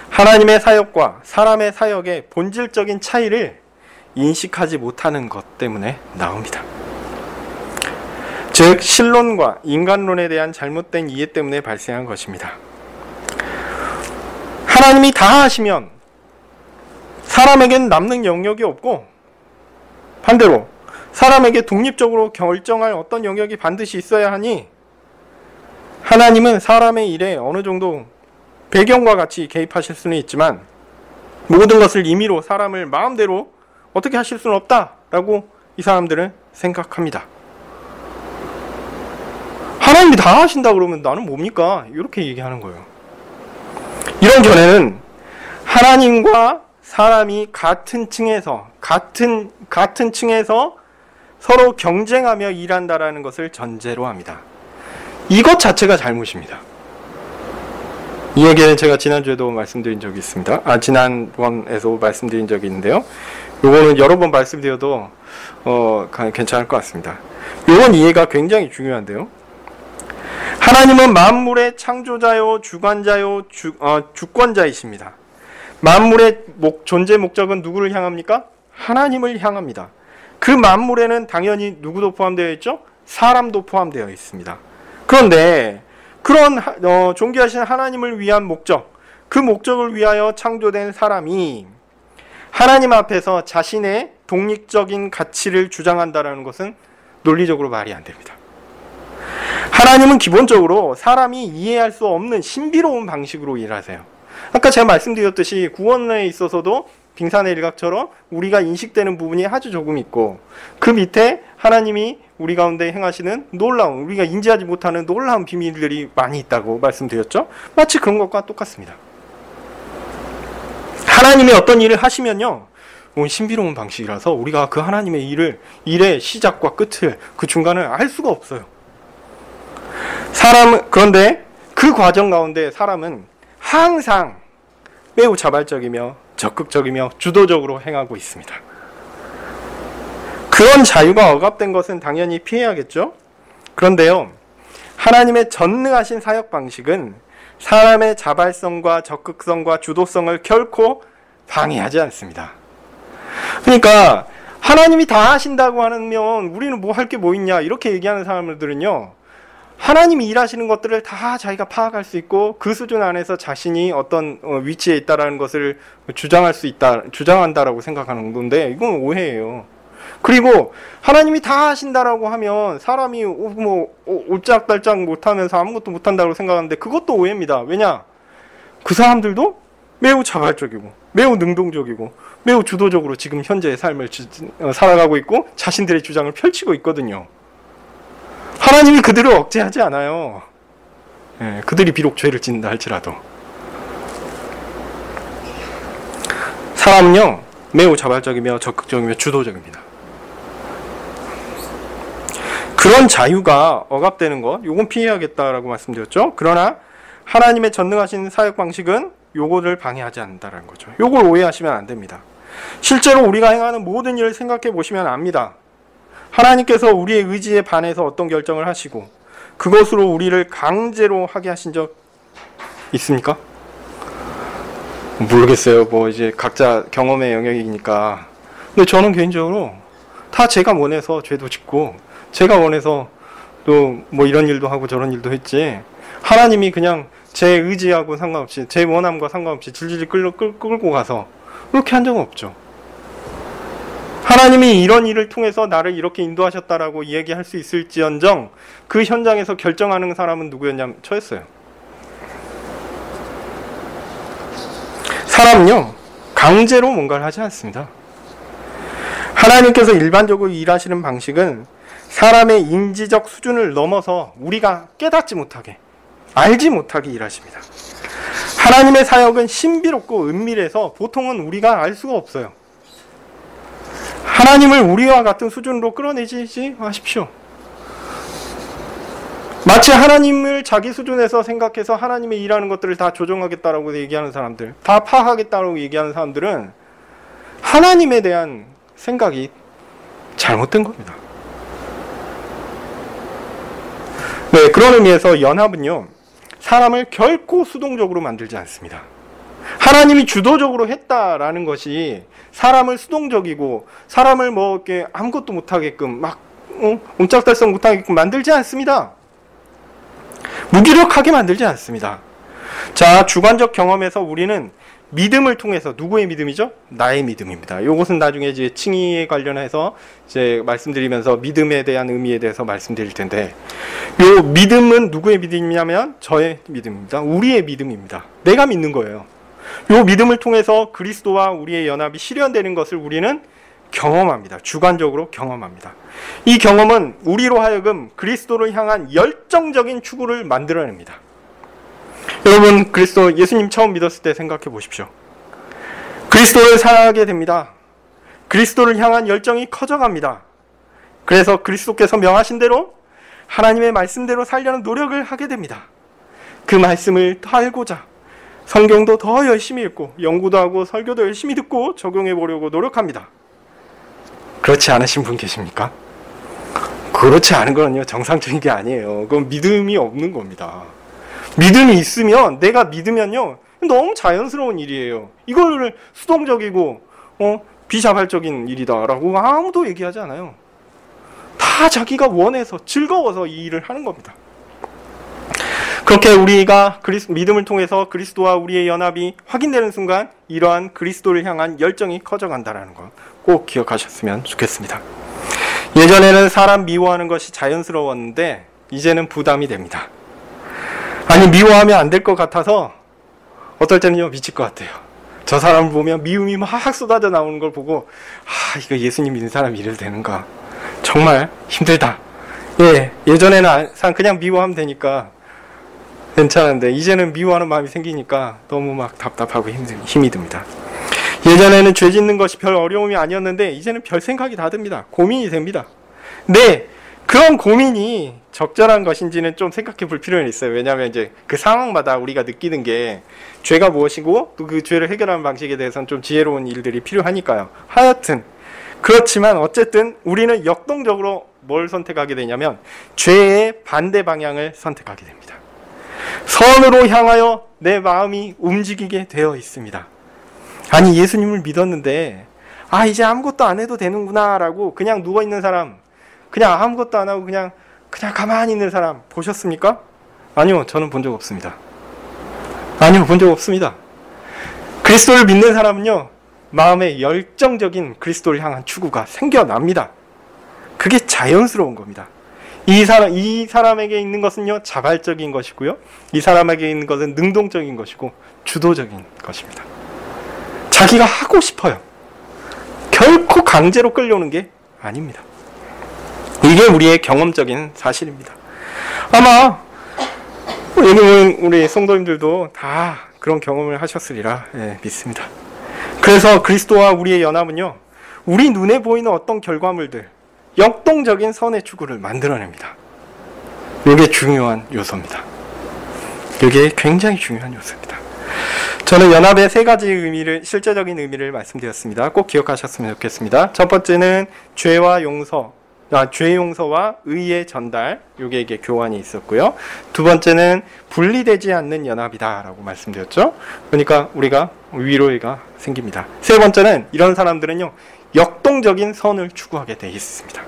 하나님의 사역과 사람의 사역의 본질적인 차이를 인식하지 못하는 것 때문에 나옵니다. 즉 신론과 인간론에 대한 잘못된 이해 때문에 발생한 것입니다. 하나님이 다 하시면 사람에게는 남는 영역이 없고 반대로 사람에게 독립적으로 결정할 어떤 영역이 반드시 있어야 하니 하나님은 사람의 일에 어느 정도 배경과 같이 개입하실 수는 있지만 모든 것을 임의로 사람을 마음대로 어떻게 하실 수는 없다라고 이 사람들은 생각합니다. 하나님이 다 하신다 그러면 나는 뭡니까? 이렇게 얘기하는 거예요. 이런 견해는 하나님과 사람이 같은 층에서 서로 경쟁하며 일한다라는 것을 전제로 합니다. 이것 자체가 잘못입니다. 이 얘기는 제가 지난주에도 말씀드린 적이 있습니다. 지난번에도 말씀드린 적이 있는데요. 요거는 여러 번 말씀드려도 괜찮을 것 같습니다. 요건 이해가 굉장히 중요한데요. 하나님은 만물의 창조자요, 주관자요, 주권자이십니다. 만물의 존재 목적은 누구를 향합니까? 하나님을 향합니다. 그 만물에는 당연히 누구도 포함되어 있죠? 사람도 포함되어 있습니다. 그런데 그런 존귀하신 하나님을 위한 목적, 그 목적을 위하여 창조된 사람이 하나님 앞에서 자신의 독립적인 가치를 주장한다는 것은 논리적으로 말이 안 됩니다. 하나님은 기본적으로 사람이 이해할 수 없는 신비로운 방식으로 일하세요. 아까 제가 말씀드렸듯이 구원에 있어서도 빙산의 일각처럼 우리가 인식되는 부분이 아주 조금 있고 그 밑에 하나님이 우리 가운데 행하시는 놀라운, 우리가 인지하지 못하는 놀라운 비밀들이 많이 있다고 말씀드렸죠. 마치 그런 것과 똑같습니다. 하나님이 어떤 일을 하시면요, 신비로운 방식이라서 우리가 그 하나님의 일의 시작과 끝을, 그 중간을 알 수가 없어요. 그런데 그 과정 가운데 사람은 항상 매우 자발적이며 적극적이며 주도적으로 행하고 있습니다. 그런 자유가 억압된 것은 당연히 피해야겠죠. 그런데요, 하나님의 전능하신 사역 방식은 사람의 자발성과 적극성과 주도성을 결코 방해하지 않습니다. 그러니까 하나님이 다 하신다고 하면 우리는 뭐 할 게 뭐 있냐 이렇게 얘기하는 사람들은요, 하나님이 일하시는 것들을 다 자기가 파악할 수 있고 그 수준 안에서 자신이 어떤 위치에 있다라는 것을 주장한다라고 생각하는 건데 이건 오해예요. 그리고 하나님이 다 하신다라고 하면 사람이 옴짝달짝 못하면서 아무것도 못한다고 생각하는데 그것도 오해입니다. 왜냐? 그 사람들도 매우 자발적이고 매우 능동적이고 매우 주도적으로 지금 현재의 삶을 살아가고 있고 자신들의 주장을 펼치고 있거든요. 하나님이 그들을 억제하지 않아요. 그들이 비록 죄를 짓는다 할지라도. 사람은요, 매우 자발적이며 적극적이며 주도적입니다. 그런 자유가 억압되는 것, 요건 피해야겠다라고 말씀드렸죠. 그러나 하나님의 전능하신 사역 방식은 요거를 방해하지 않는다라는 거죠. 요걸 오해하시면 안 됩니다. 실제로 우리가 행하는 모든 일을 생각해 보시면 압니다. 하나님께서 우리의 의지에 반해서 어떤 결정을 하시고 그것으로 우리를 강제로 하게 하신 적 있습니까? 모르겠어요. 뭐 이제 각자 경험의 영역이니까. 근데 저는 개인적으로 다 제가 원해서 죄도 짓고 제가 원해서 또 뭐 이런 일도 하고 저런 일도 했지, 하나님이 그냥 제 의지하고 상관없이 제 원함과 상관없이 질질 끌고 가서 그렇게 한 적은 없죠. 하나님이 이런 일을 통해서 나를 이렇게 인도하셨다라고 이야기할 수 있을지언정 그 현장에서 결정하는 사람은 누구였냐면 저였어요. 사람은요, 강제로 뭔가를 하지 않습니다. 하나님께서 일반적으로 일하시는 방식은 사람의 인지적 수준을 넘어서 우리가 깨닫지 못하게, 알지 못하게 일하십니다. 하나님의 사역은 신비롭고 은밀해서 보통은 우리가 알 수가 없어요. 하나님을 우리와 같은 수준으로 끌어내지 마십시오. 마치 하나님을 자기 수준에서 생각해서 하나님의 일하는 것들을 다 조정하겠다라고 얘기하는 사람들, 다 파악하겠다라고 얘기하는 사람들은 하나님에 대한 생각이 잘못된 겁니다. 네, 그런 의미에서 연합은요, 사람을 결코 수동적으로 만들지 않습니다. 하나님이 주도적으로 했다라는 것이 사람을 수동적이고 사람을 뭐 이렇게 아무것도 못하게끔 막 옴짝달싹 못하게끔 만들지 않습니다. 무기력하게 만들지 않습니다. 자, 주관적 경험에서 우리는 믿음을 통해서, 누구의 믿음이죠? 나의 믿음입니다. 이것은 나중에 이제 칭의에 관련해서 이제 말씀드리면서 믿음에 대한 의미에 대해서 말씀드릴 텐데, 이 믿음은 누구의 믿음이냐면 저의 믿음입니다. 우리의 믿음입니다. 내가 믿는 거예요. 이 믿음을 통해서 그리스도와 우리의 연합이 실현되는 것을 우리는 경험합니다. 주관적으로 경험합니다. 이 경험은 우리로 하여금 그리스도를 향한 열정적인 추구를 만들어냅니다. 여러분, 예수님 처음 믿었을 때 생각해 보십시오. 그리스도를 사랑하게 됩니다. 그리스도를 향한 열정이 커져갑니다. 그래서 그리스도께서 명하신 대로 하나님의 말씀대로 살려는 노력을 하게 됩니다. 그 말씀을 더 알고자 성경도 더 열심히 읽고 연구도 하고 설교도 열심히 듣고 적용해 보려고 노력합니다. 그렇지 않으신 분 계십니까? 그렇지 않은 거는요, 정상적인 게 아니에요. 그건 믿음이 없는 겁니다. 믿음이 있으면, 내가 믿으면요, 너무 자연스러운 일이에요. 이거를 수동적이고 비자발적인 일이다라고 아무도 얘기하지 않아요. 다 자기가 원해서 즐거워서 이 일을 하는 겁니다. 그렇게 우리가 믿음을 통해서 그리스도와 우리의 연합이 확인되는 순간 이러한 그리스도를 향한 열정이 커져간다는 거 꼭 기억하셨으면 좋겠습니다. 예전에는 사람 미워하는 것이 자연스러웠는데 이제는 부담이 됩니다. 아니, 미워하면 안 될 것 같아서 어떨 때는요, 미칠 것 같아요. 저 사람을 보면 미움이 막 쏟아져 나오는 걸 보고, 이거 예수님 믿는 사람이 이래도 되는가, 정말 힘들다. 예전에는 그냥 미워하면 되니까 괜찮은데 이제는 미워하는 마음이 생기니까 너무 막 답답하고 힘이 듭니다. 예전에는 죄 짓는 것이 별 어려움이 아니었는데 이제는 별 생각이 다 듭니다. 고민이 됩니다. 네, 그런 고민이 적절한 것인지는 좀 생각해 볼 필요는 있어요. 왜냐하면 이제 그 상황마다 우리가 느끼는 게 죄가 무엇이고 또 그 죄를 해결하는 방식에 대해서는 좀 지혜로운 일들이 필요하니까요. 하여튼 그렇지만 어쨌든 우리는 역동적으로 뭘 선택하게 되냐면 죄의 반대 방향을 선택하게 됩니다. 선으로 향하여 내 마음이 움직이게 되어 있습니다. 아니, 예수님을 믿었는데 이제 아무것도 안 해도 되는구나 라고 그냥 누워있는 사람, 그냥 아무것도 안 하고 그냥 가만히 있는 사람 보셨습니까? 아니요, 저는 본 적 없습니다. 본 적 없습니다. 그리스도를 믿는 사람은요, 마음에 열정적인 그리스도를 향한 추구가 생겨납니다. 그게 자연스러운 겁니다. 이 사람에게 있는 것은요, 자발적인 것이고요, 이 사람에게 있는 것은 능동적인 것이고 주도적인 것입니다. 자기가 하고 싶어요. 결코 강제로 끌려오는 게 아닙니다. 이게 우리의 경험적인 사실입니다. 아마 우리 성도님들도 다 그런 경험을 하셨으리라 믿습니다. 그래서 그리스도와 우리의 연합은요, 우리 눈에 보이는 어떤 결과물들, 역동적인 선의 추구를 만들어냅니다. 이게 중요한 요소입니다. 이게 굉장히 중요한 요소입니다. 저는 연합의 세 가지 의미를, 실제적인 의미를 말씀드렸습니다. 꼭 기억하셨으면 좋겠습니다. 첫 번째는 죄와 용서, 죄 용서와 의의 전달, 요게 이게 교환이 있었고요. 두 번째는 분리되지 않는 연합이다라고 말씀드렸죠. 그러니까 우리가 위로가 생깁니다. 세 번째는 이런 사람들은요, 역동적인 선을 추구하게 되어 있습니다.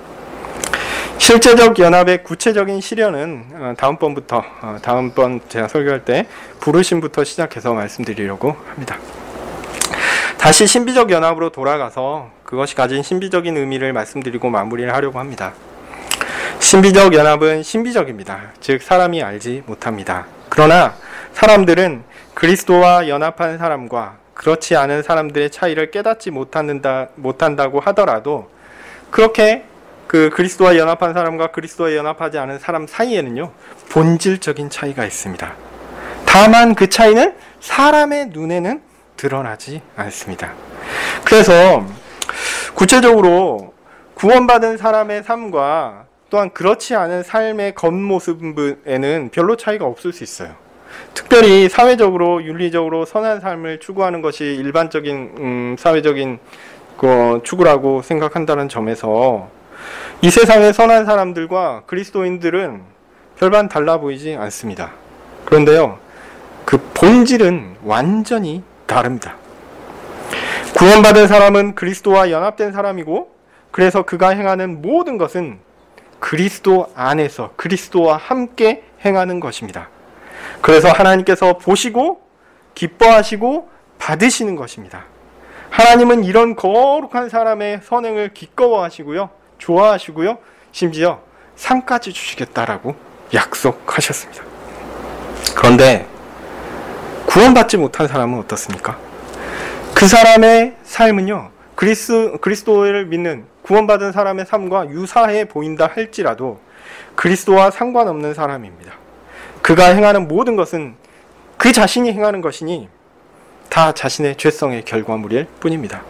실제적 연합의 구체적인 실현은 다음번 제가 설교할 때 부르심부터 시작해서 말씀드리려고 합니다. 다시 신비적 연합으로 돌아가서 그것이 가진 신비적인 의미를 말씀드리고 마무리를 하려고 합니다. 신비적 연합은 신비적입니다. 즉 사람이 알지 못합니다. 그러나 사람들은 그리스도와 연합한 사람과 그렇지 않은 사람들의 차이를 깨닫지 못한다고 하더라도, 그렇게 그 그리스도와 연합한 사람과 그리스도와 연합하지 않은 사람 사이에는요, 본질적인 차이가 있습니다. 다만 그 차이는 사람의 눈에는 드러나지 않습니다. 그래서 구체적으로 구원받은 사람의 삶과 또한 그렇지 않은 삶의 겉모습에는 별로 차이가 없을 수 있어요. 특별히 사회적으로 윤리적으로 선한 삶을 추구하는 것이 일반적인 사회적인 추구라고 생각한다는 점에서 이 세상의 선한 사람들과 그리스도인들은 별반 달라 보이지 않습니다. 그런데요, 그 본질은 완전히 다릅니다. 구원받은 사람은 그리스도와 연합된 사람이고, 그래서 그가 행하는 모든 것은 그리스도 안에서 그리스도와 함께 행하는 것입니다. 그래서 하나님께서 보시고 기뻐하시고 받으시는 것입니다. 하나님은 이런 거룩한 사람의 선행을 기꺼워하시고요, 좋아하시고요, 심지어 상까지 주시겠다라고 약속하셨습니다. 그런데 구원받지 못한 사람은 어떻습니까? 그 사람의 삶은요, 그리스도를 믿는 구원받은 사람의 삶과 유사해 보인다 할지라도 그리스도와 상관없는 사람입니다. 그가 행하는 모든 것은 그 자신이 행하는 것이니 다 자신의 죄성의 결과물일 뿐입니다.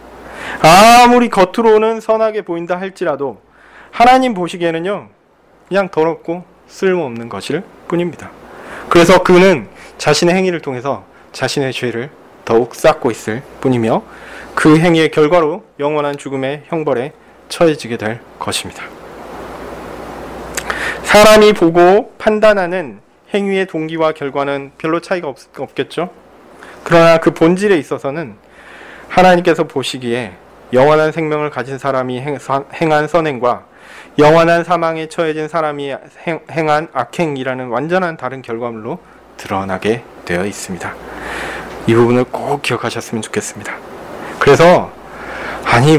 아무리 겉으로는 선하게 보인다 할지라도 하나님 보시기에는요, 그냥 더럽고 쓸모없는 것일 뿐입니다. 그래서 그는 자신의 행위를 통해서 자신의 죄를 더욱 쌓고 있을 뿐이며, 그 행위의 결과로 영원한 죽음의 형벌에 처해지게 될 것입니다. 사람이 보고 판단하는 행위의 동기와 결과는 별로 차이가 없겠죠. 그러나 그 본질에 있어서는 하나님께서 보시기에 영원한 생명을 가진 사람이 행한 선행과 영원한 사망에 처해진 사람이 행한 악행이라는 완전한 다른 결과물로 드러나게 되어 있습니다. 이 부분을 꼭 기억하셨으면 좋겠습니다. 그래서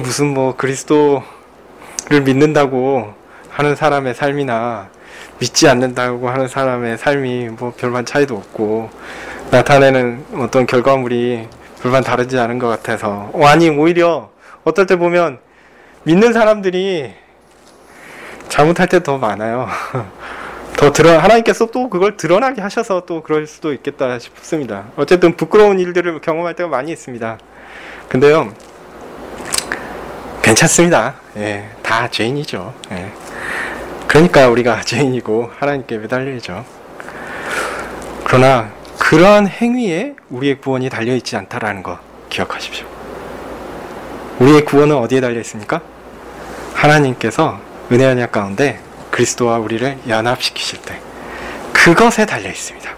무슨 그리스도를 믿는다고 하는 사람의 삶이나 믿지 않는다고 하는 사람의 삶이 별반 차이도 없고 나타내는 어떤 결과물이 별반 다르지 않은 것 같아서, 오히려 어떨 때 보면 믿는 사람들이 잘못할 때 더 많아요. 하나님께서 또 그걸 드러나게 하셔서 또 그럴 수도 있겠다 싶습니다. 어쨌든 부끄러운 일들을 경험할 때가 많이 있습니다. 근데요, 괜찮습니다. 다 죄인이죠. 그러니까 우리가 죄인이고 하나님께 매달려야죠. 그러나 그러한 행위에 우리의 구원이 달려있지 않다라는 거 기억하십시오. 우리의 구원은 어디에 달려있습니까? 하나님께서 은혜 언약 가운데 그리스도와 우리를 연합시키실 때 그것에 달려있습니다.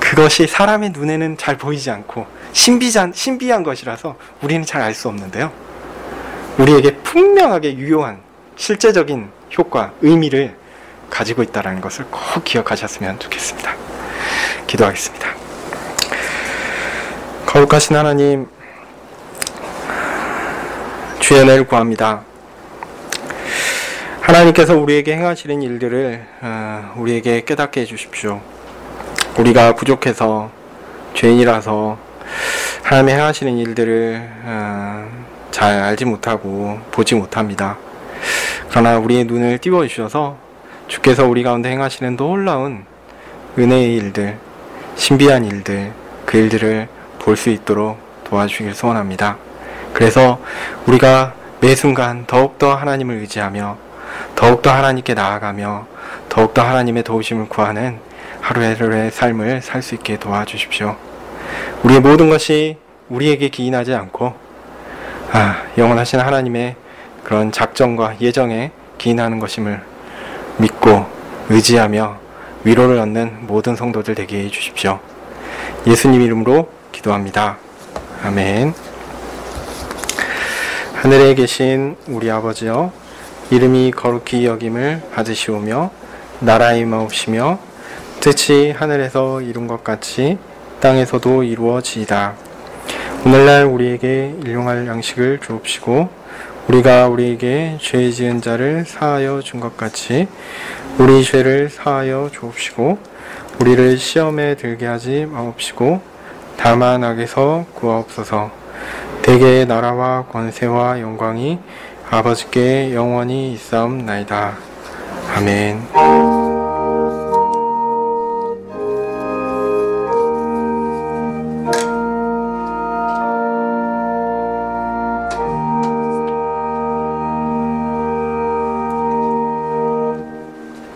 그것이 사람의 눈에는 잘 보이지 않고 신비한 것이라서 우리는 잘 알 수 없는데요, 우리에게 분명하게 유효한 실제적인 효과, 의미를 가지고 있다는 것을 꼭 기억하셨으면 좋겠습니다. 기도하겠습니다. 거룩하신 하나님, 주의 은혜를 구합니다. 하나님께서 우리에게 행하시는 일들을 우리에게 깨닫게 해주십시오. 우리가 부족해서, 죄인이라서 하나님이 행하시는 일들을 잘 알지 못하고 보지 못합니다. 그러나 우리의 눈을 띄워주셔서 주께서 우리 가운데 행하시는 놀라운 은혜의 일들, 신비한 일들, 그 일들을 볼 수 있도록 도와주길 소원합니다. 그래서 우리가 매 순간 더욱더 하나님을 의지하며 더욱더 하나님께 나아가며 더욱더 하나님의 도우심을 구하는 하루하루의 삶을 살 수 있게 도와주십시오. 우리의 모든 것이 우리에게 기인하지 않고 영원하신 하나님의 그런 작정과 예정에 기인하는 것임을 믿고 의지하며 위로를 얻는 모든 성도들 되게 해주십시오. 예수님 이름으로 기도합니다. 아멘. 하늘에 계신 우리 아버지여, 이름이 거룩히 여김을 받으시오며 나라의 임하옵시며 뜻이 하늘에서 이룬 것 같이 땅에서도 이루어지이다. 오늘날 우리에게 일용할 양식을 주옵시고 우리가 우리에게 죄 지은 자를 사하여 준 것 같이 우리 죄를 사하여 주옵시고 우리를 시험에 들게 하지 마옵시고 다만 악에서 구하옵소서. 대개의 나라와 권세와 영광이 아버지께 영원히 있사옵나이다. 아멘.